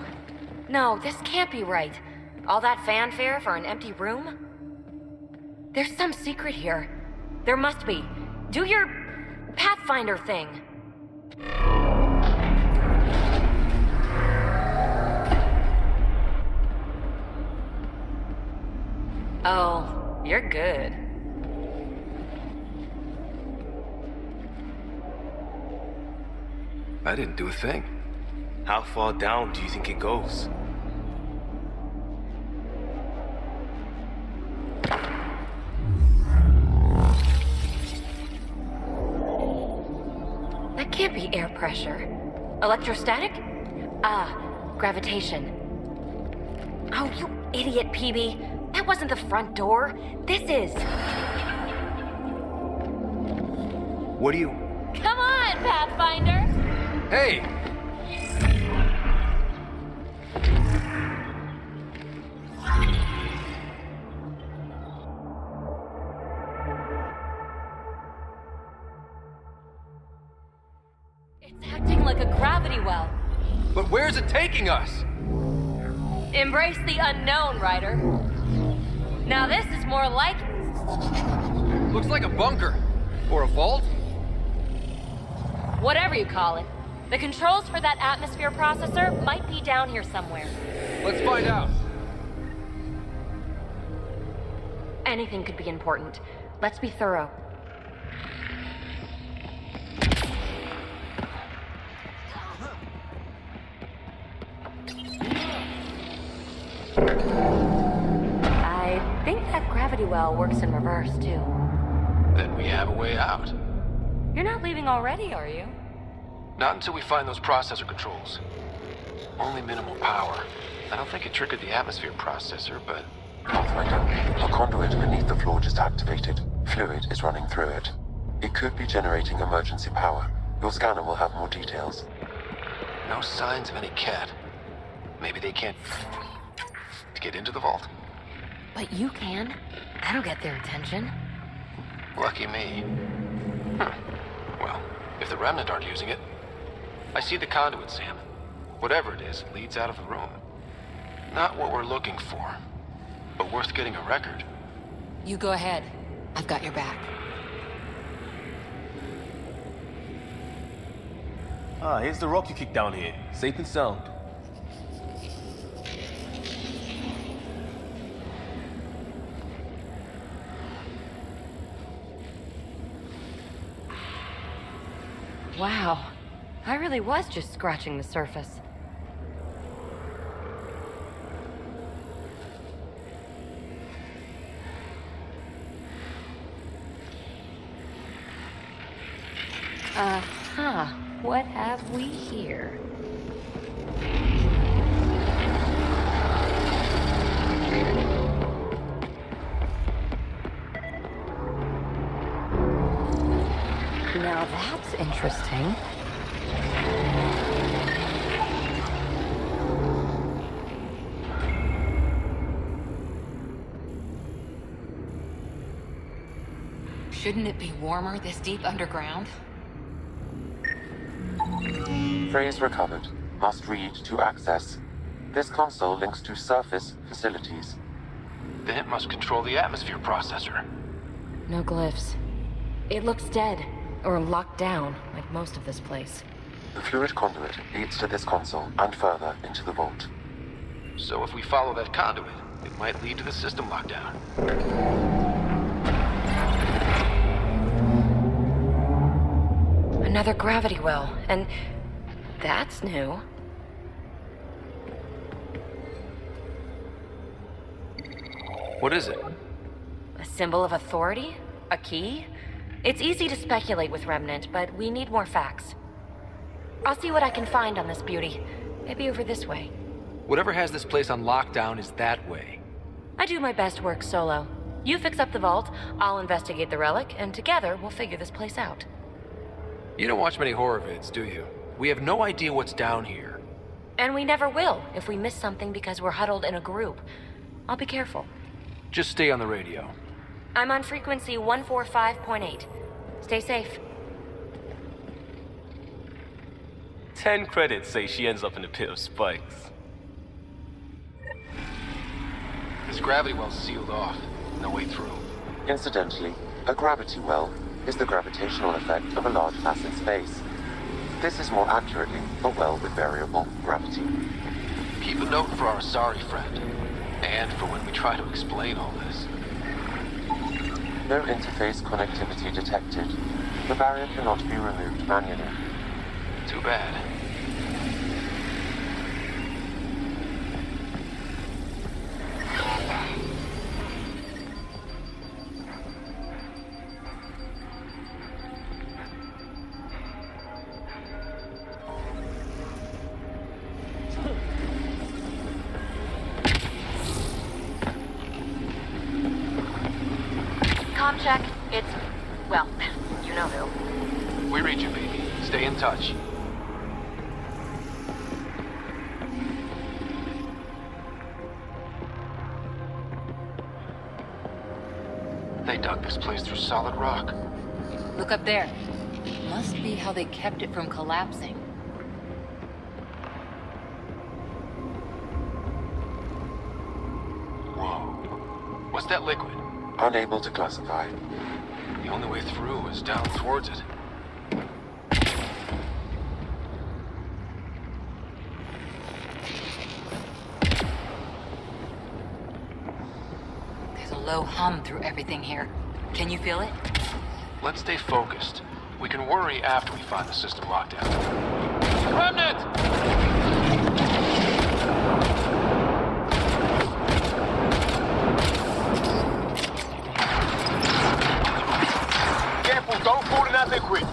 No, this can't be right. All that fanfare for an empty room? There's some secret here. There must be. Do your Pathfinder thing. Oh, you're good. I didn't do a thing. How far down do you think it goes? That can't be air pressure. Electrostatic? Ah, gravitation. Oh, you idiot, PB. That wasn't the front door. This is. What do you... Come on, Pathfinder! Hey! It's acting like a gravity well. But where's it taking us? Embrace the unknown, Ryder. Now this is more like... Looks like a bunker. Or a vault? Whatever you call it. The controls for that atmosphere processor might be down here somewhere. Let's find out. Anything could be important. Let's be thorough. I think that gravity well works in reverse, too. Then we have a way out. You're not leaving already, are you? Not until we find those processor controls. Only minimal power. I don't think it triggered the atmosphere processor, but... Pathfinder, a conduit beneath the floor just activated. Fluid is running through it. It could be generating emergency power. Your scanner will have more details. No signs of any cat. Maybe they can't... get into the vault. But you can. That'll get their attention. Lucky me. Well, if the Remnant aren't using it... I see the conduit, Sam. Whatever it is, leads out of the room. Not what we're looking for, but worth getting a record. You go ahead. I've got your back. Ah, here's the rock you kicked down here. Safe and sound. Wow. I really was just scratching the surface. What have we here? Now that's interesting. Shouldn't it be warmer this deep underground? Phrase recovered. Must read to access. This console links to surface facilities. Then it must control the atmosphere processor. No glyphs. It looks dead, or locked down, like most of this place. The fluid conduit leads to this console and further into the vault. So if we follow that conduit, it might lead to the system lockdown. Another gravity well, and that's new. What is it? A symbol of authority? A key? It's easy to speculate with Remnant, but we need more facts. I'll see what I can find on this beauty. Maybe over this way. Whatever has this place on lockdown is that way. I do my best work solo. You fix up the vault, I'll investigate the relic, and together we'll figure this place out. You don't watch many horror vids, do you? We have no idea what's down here. And we never will if we miss something because we're huddled in a group. I'll be careful. Just stay on the radio. I'm on frequency 145.8. Stay safe. 10 credits say she ends up in a pit of spikes. This gravity well's sealed off. No way through. Incidentally, a gravity well is the gravitational effect of a large mass in space. This is more accurately a well with variable gravity. Keep a note for our sorry friend. And for when we try to explain all this. No interface connectivity detected. The barrier cannot be removed manually. Too bad. Com check. It's, well, you know who. We read you, baby. Stay in touch. They dug this place through solid rock. Look up there. Must be how they kept it from collapsing. Whoa. What's that liquid? Unable to classify. The only way through is down towards it. There's a low hum through everything here. Can you feel it? Let's stay focused. We can worry after we find the system lockdown. Remnant! Careful, don't fall in that liquid.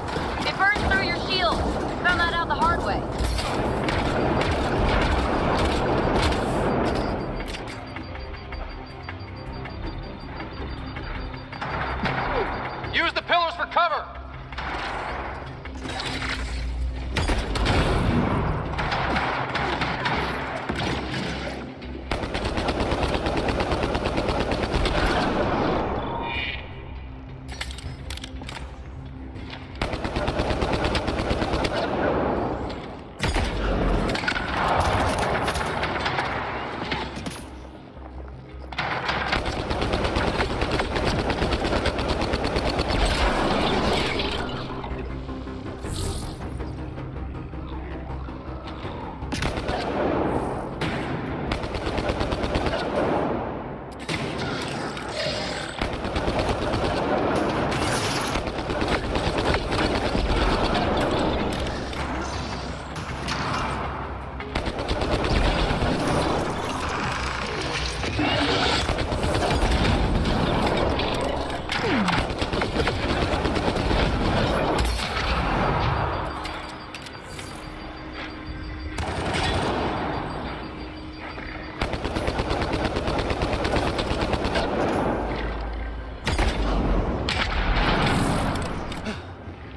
It burns through your shield. Found that out the hard way. Use the pillars for cover!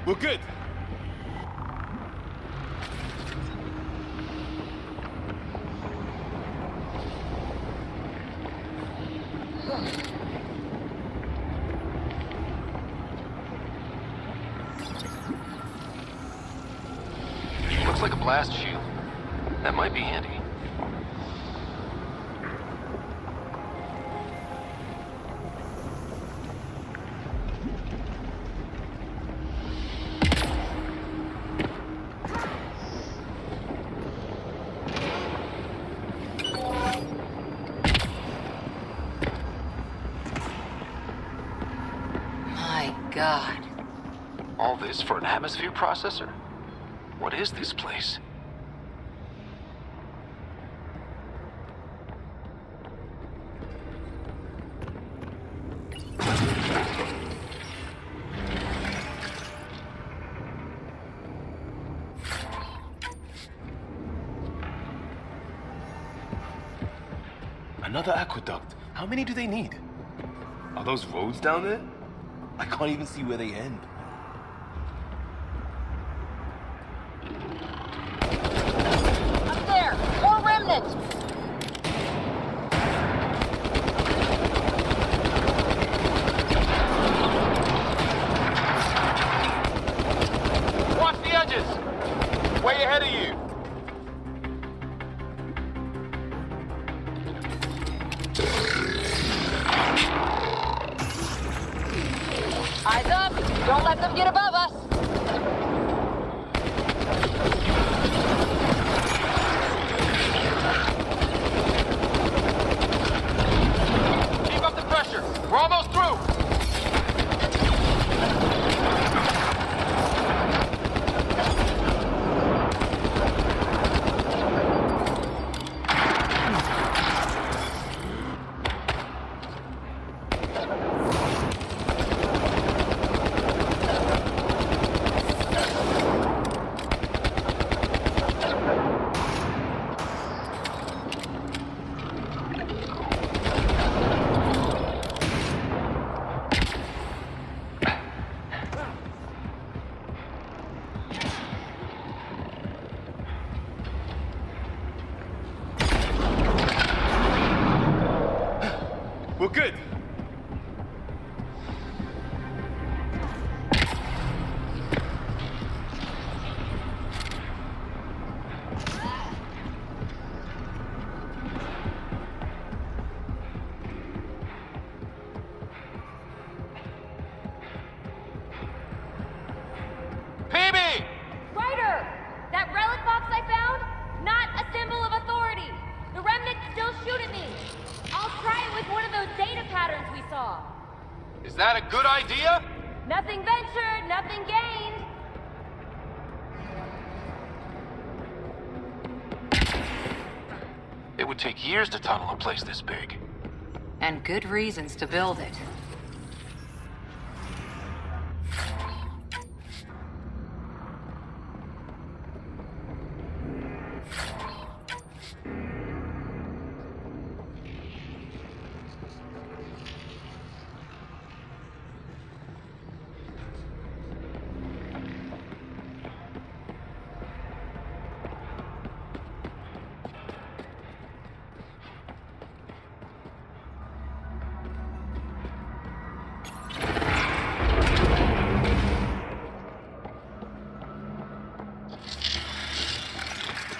We're good. Looks like a blast shield. That might be handy. My God. All this for an atmosphere processor? What is this place? Another aqueduct. How many do they need? Are those roads down there? I can't even see where they end. Up there! More remnants! Watch the edges. way ahead of you. Eyes up! Don't let them get above us! Keep up the pressure. We're almost through. We're good. PB! Ryder! That relic box I found? Not a symbol of authority. The remnants still shoot at me. I'll try it with one of those data patterns we saw. Is that a good idea? Nothing ventured, nothing gained. It would take years to tunnel a place this big. And good reasons to build it.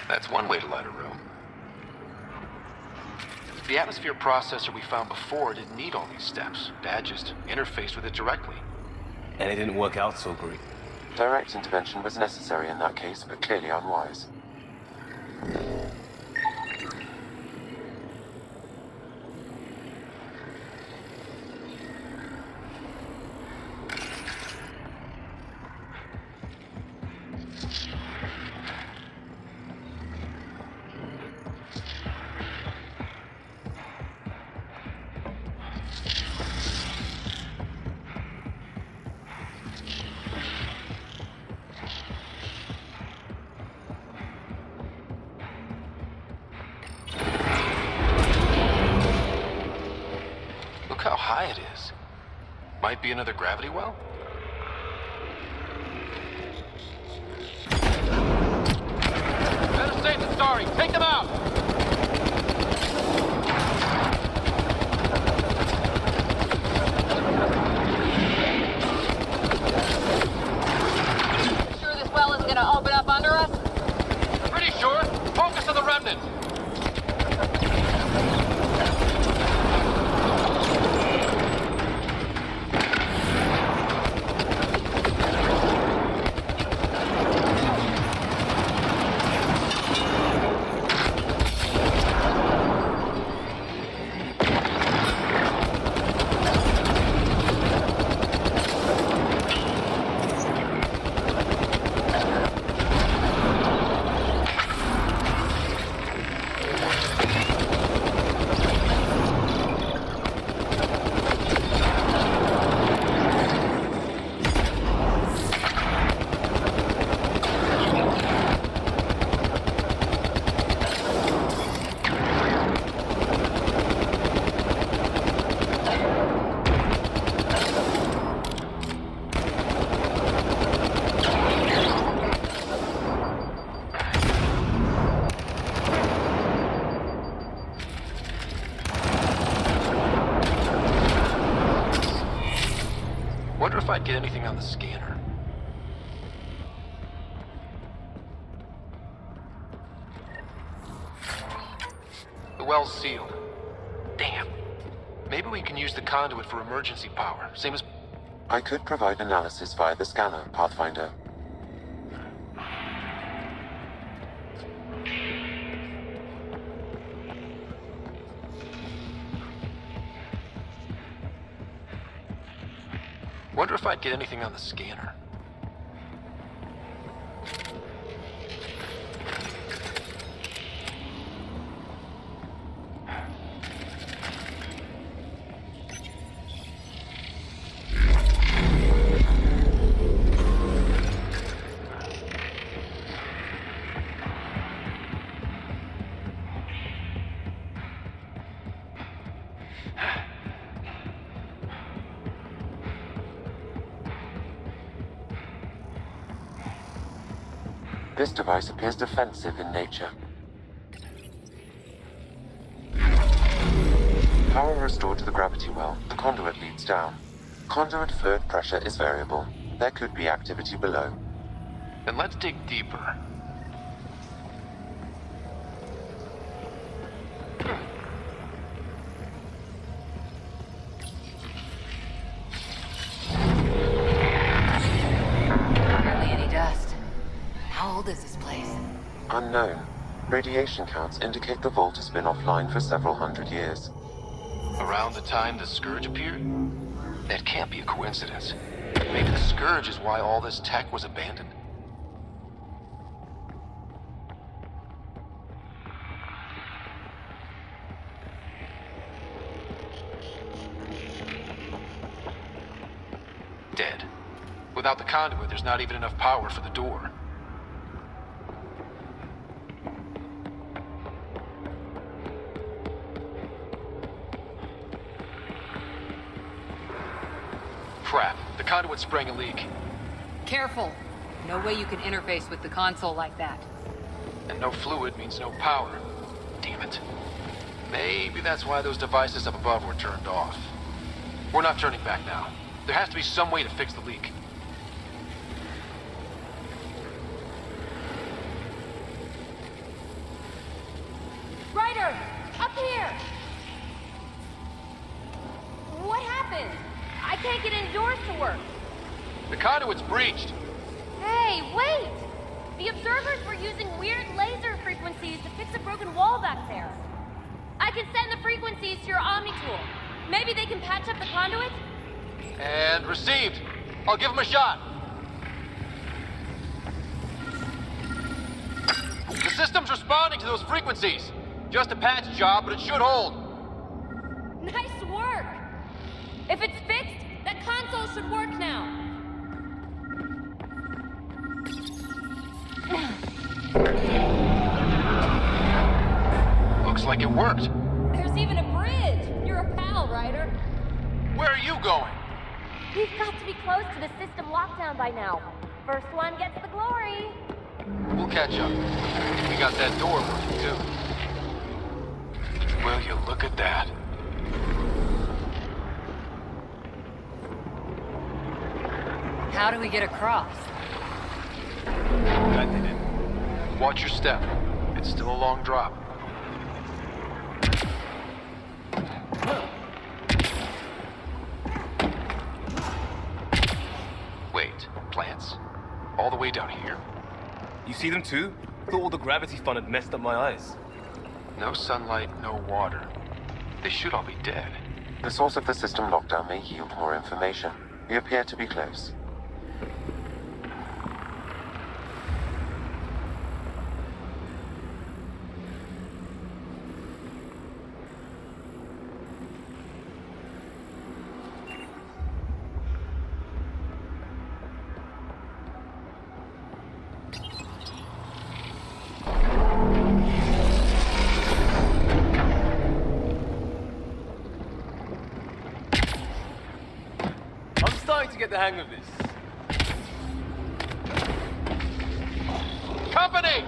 That's one way to light a room. The atmosphere processor we found before didn't need all these steps. Dad just interfaced with it directly. And it didn't work out so great. Direct intervention was necessary in that case, but clearly unwise. Look how high it is. Might be another gravity well? Better safe than sorry. Take them out. Sure this well isn't gonna open up under us? Pretty sure. Focus on the remnant. Wonder if I'd get anything on the scanner. well's sealed. Damn. Maybe we can use the conduit for emergency power, same as... I could provide analysis via the scanner, Pathfinder. Wonder if I'd get anything on the scanner. This device appears defensive in nature. Power restored to the gravity well. The conduit leads down. Conduit fluid pressure is variable. There could be activity below. Then let's dig deeper. Hardly any dust. How old is this place? Unknown. Radiation counts indicate the vault has been offline for several hundred years. Around the time the Scourge appeared? That can't be a coincidence. Maybe the Scourge is why all this tech was abandoned? Dead. Without the conduit, there's not even enough power for the door. Crap. The conduit sprang a leak. Careful. No way you can interface with the console like that. And no fluid means no power. Damn it. Maybe that's why those devices up above were turned off. We're not turning back now. There has to be some way to fix the leak. Ryder! Up here! What happened? I can't get indoors to work. The conduit's breached. Hey, wait! The observers were using weird laser frequencies to fix a broken wall back there. I can send the frequencies to your Omni tool. Maybe they can patch up the conduit? And received. I'll give him a shot. The system's responding to those frequencies. Just a patch job, but it should hold. Nice work! If it's fixed, that console should work now. Looks like it worked. There's even a bridge. You're a pal, Ryder. Where are you going? We've got to be close to the system lockdown by now. First one gets the glory. We'll catch up. We got that door working too. Will you look at that? How do we get across? That did it. Watch your step. It's still a long drop. Wait, plants? All the way down here? You see them too? Thought all the gravity fun had messed up my eyes. No sunlight, no water. They should all be dead. The source of the system lockdown may yield more information. We appear to be close. To get the hang of this. Company!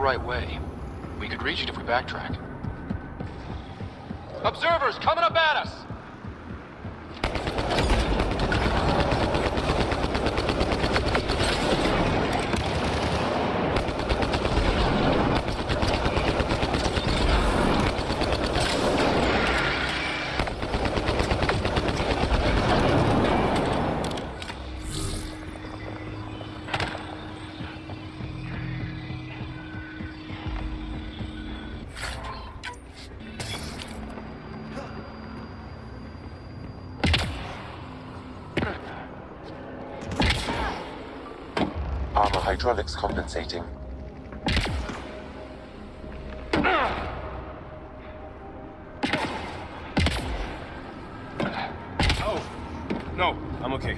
right way. We could reach it if we backtrack. Observers coming up at us! Armor hydraulics compensating. Oh, no, I'm okay.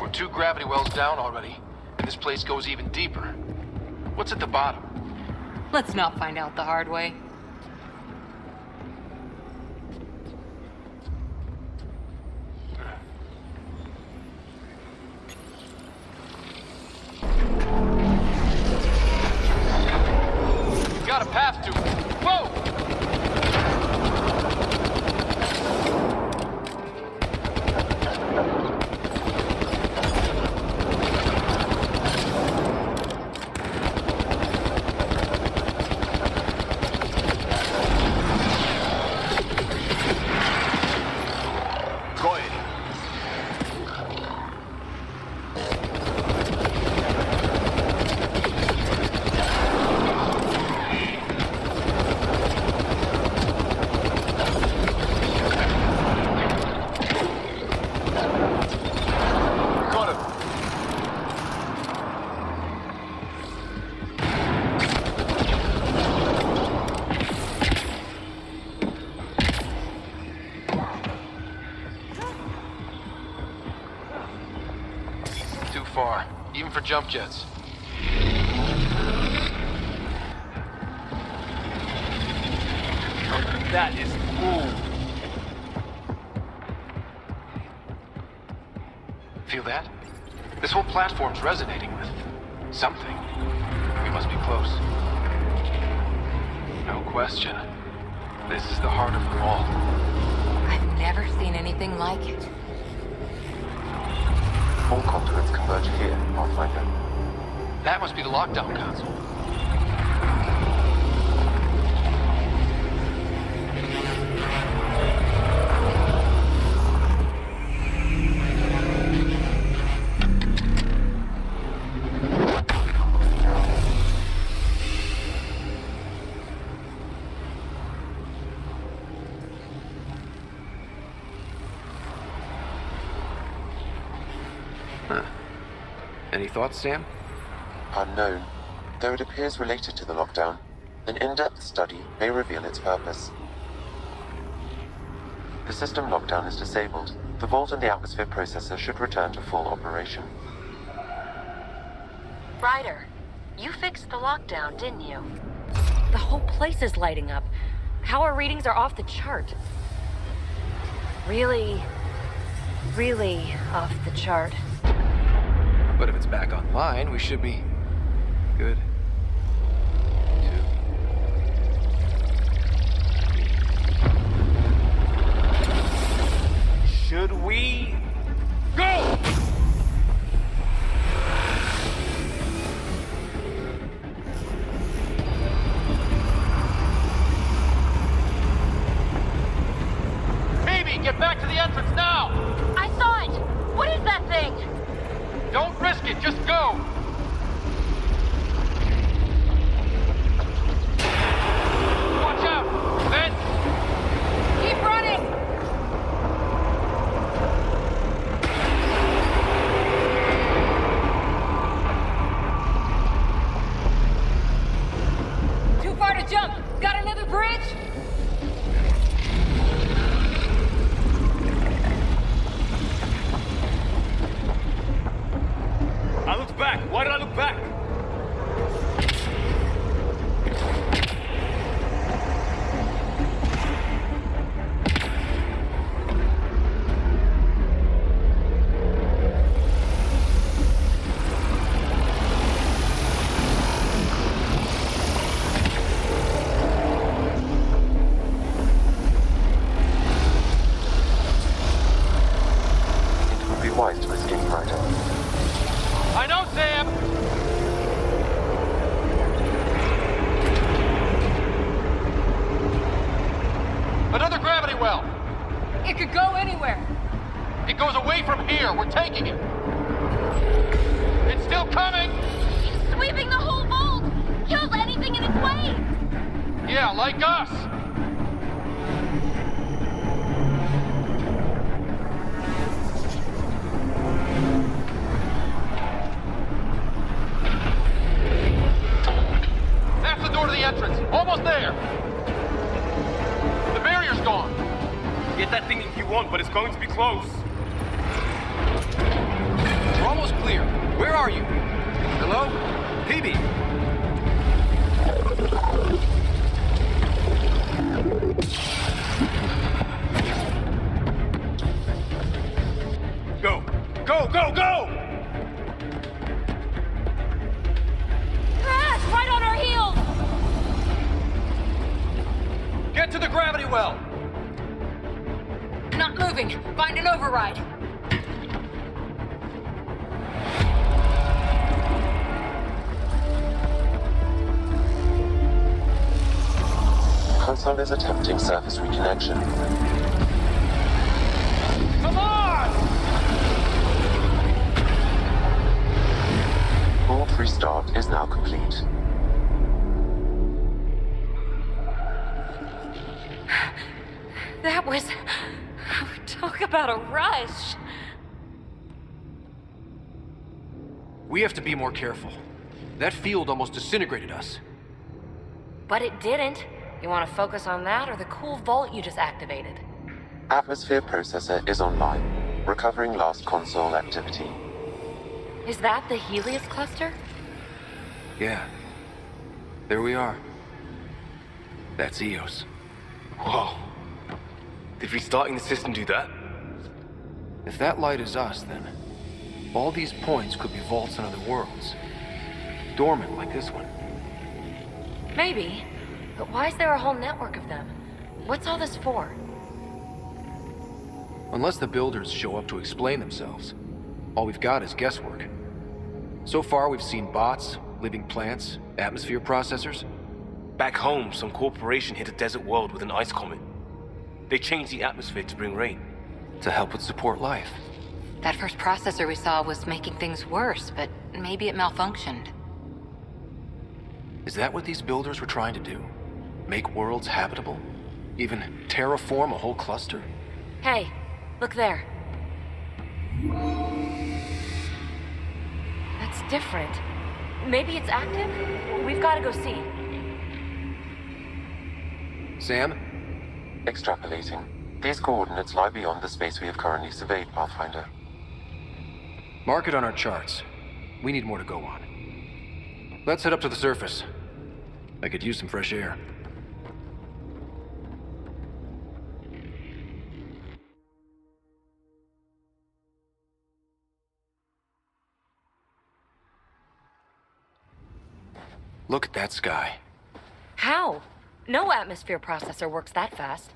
We're 2 gravity wells down already, and this place goes even deeper. What's at the bottom? Let's not find out the hard way. Got a path to... Whoa! Got it. Got him. Too far, even for jump jets. That is cool. Feel that? This whole platform's resonating with something. We must be close. No question. This is the heart of them all. I've never seen anything like it. All conduits converge here, Pathfinder. That must be the lockdown console. Any thoughts, Sam? Unknown, though it appears related to the lockdown. An in-depth study may reveal its purpose. The system lockdown is disabled. The vault and the atmosphere processor should return to full operation. Ryder, you fixed the lockdown, didn't you? The whole place is lighting up. Power readings are off the chart. Really, really off the chart. But if it's back online, we should be good. Should we go? Phoebe, get back to the entrance now! I saw it! What is that thing? Don't risk it, just go! Watch out! Vent! Keep running! could go anywhere. It goes away from here. We're taking it. It's still coming. He's sweeping the whole vault. Kills anything in its way. Yeah, like us. That's the door to the entrance. Almost there. The barrier's gone. Get that thing if you want, but it's going to be close. We're almost clear. Where are you? Hello? PB! Go! Go, go, go! Crash! Right on our heels! Get to the gravity well. Not moving. Find an override. Console is attempting surface reconnection. Come on! Vault restart is now complete. That was... Talk about a rush. We have to be more careful. That field almost disintegrated us. But it didn't. You want to focus on that or the cool vault you just activated? Atmosphere processor is online, recovering last console activity. Is that the Helios cluster? Yeah. There we are. That's Eos. Whoa. Did restarting the system do that? If that light is us, then all these points could be vaults in other worlds. Dormant like this one. Maybe. But why is there a whole network of them? What's all this for? Unless the builders show up to explain themselves, all we've got is guesswork. So far, we've seen bots, living plants, atmosphere processors. Back home, some corporation hit a desert world with an ice comet. They changed the atmosphere to bring rain. To help with support life. That first processor we saw was making things worse, but maybe it malfunctioned. Is that what these builders were trying to do? Make worlds habitable? Even terraform a whole cluster? Hey, look there. That's different. Maybe it's active? We've got to go see. Sam? Extrapolating. These coordinates lie beyond the space we have currently surveyed, Pathfinder. Mark it on our charts. We need more to go on. Let's head up to the surface. I could use some fresh air. Look at that sky. How? No atmosphere processor works that fast.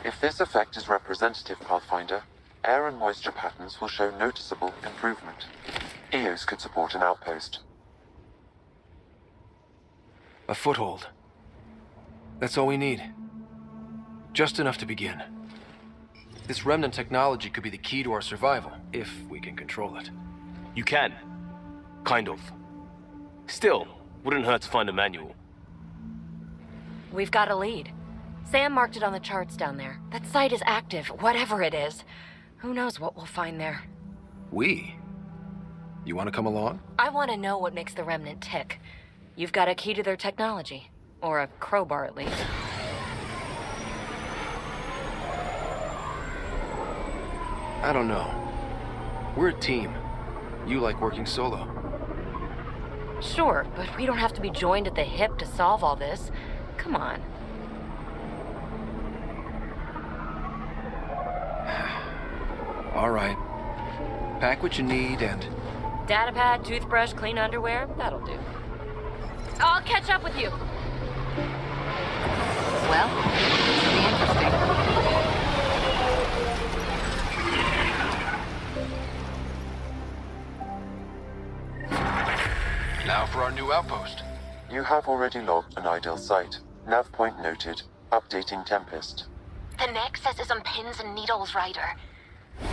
If this effect is representative, Pathfinder, air and moisture patterns will show noticeable improvement. Eos could support an outpost. A foothold. That's all we need. Just enough to begin. This remnant technology could be the key to our survival, if we can control it. You can. Kind of. Still, wouldn't hurt to find a manual. We've got a lead. Sam marked it on the charts down there. That site is active, whatever it is. Who knows what we'll find there. We? You want to come along? I want to know what makes the Remnant tick. You've got a key to their technology. Or a crowbar, at least. I don't know. We're a team. You like working solo. Sure, but we don't have to be joined at the hip to solve all this. Come on. All right. Pack what you need and... Datapad, toothbrush, clean underwear, that'll do. I'll catch up with you. Well, this will be interesting. Now for our new outpost. You have already logged an ideal site. Nav point noted. Updating Tempest. The Nexus is on pins and needles, Ryder.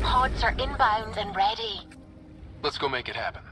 Pods are inbound and ready. Let's go make it happen.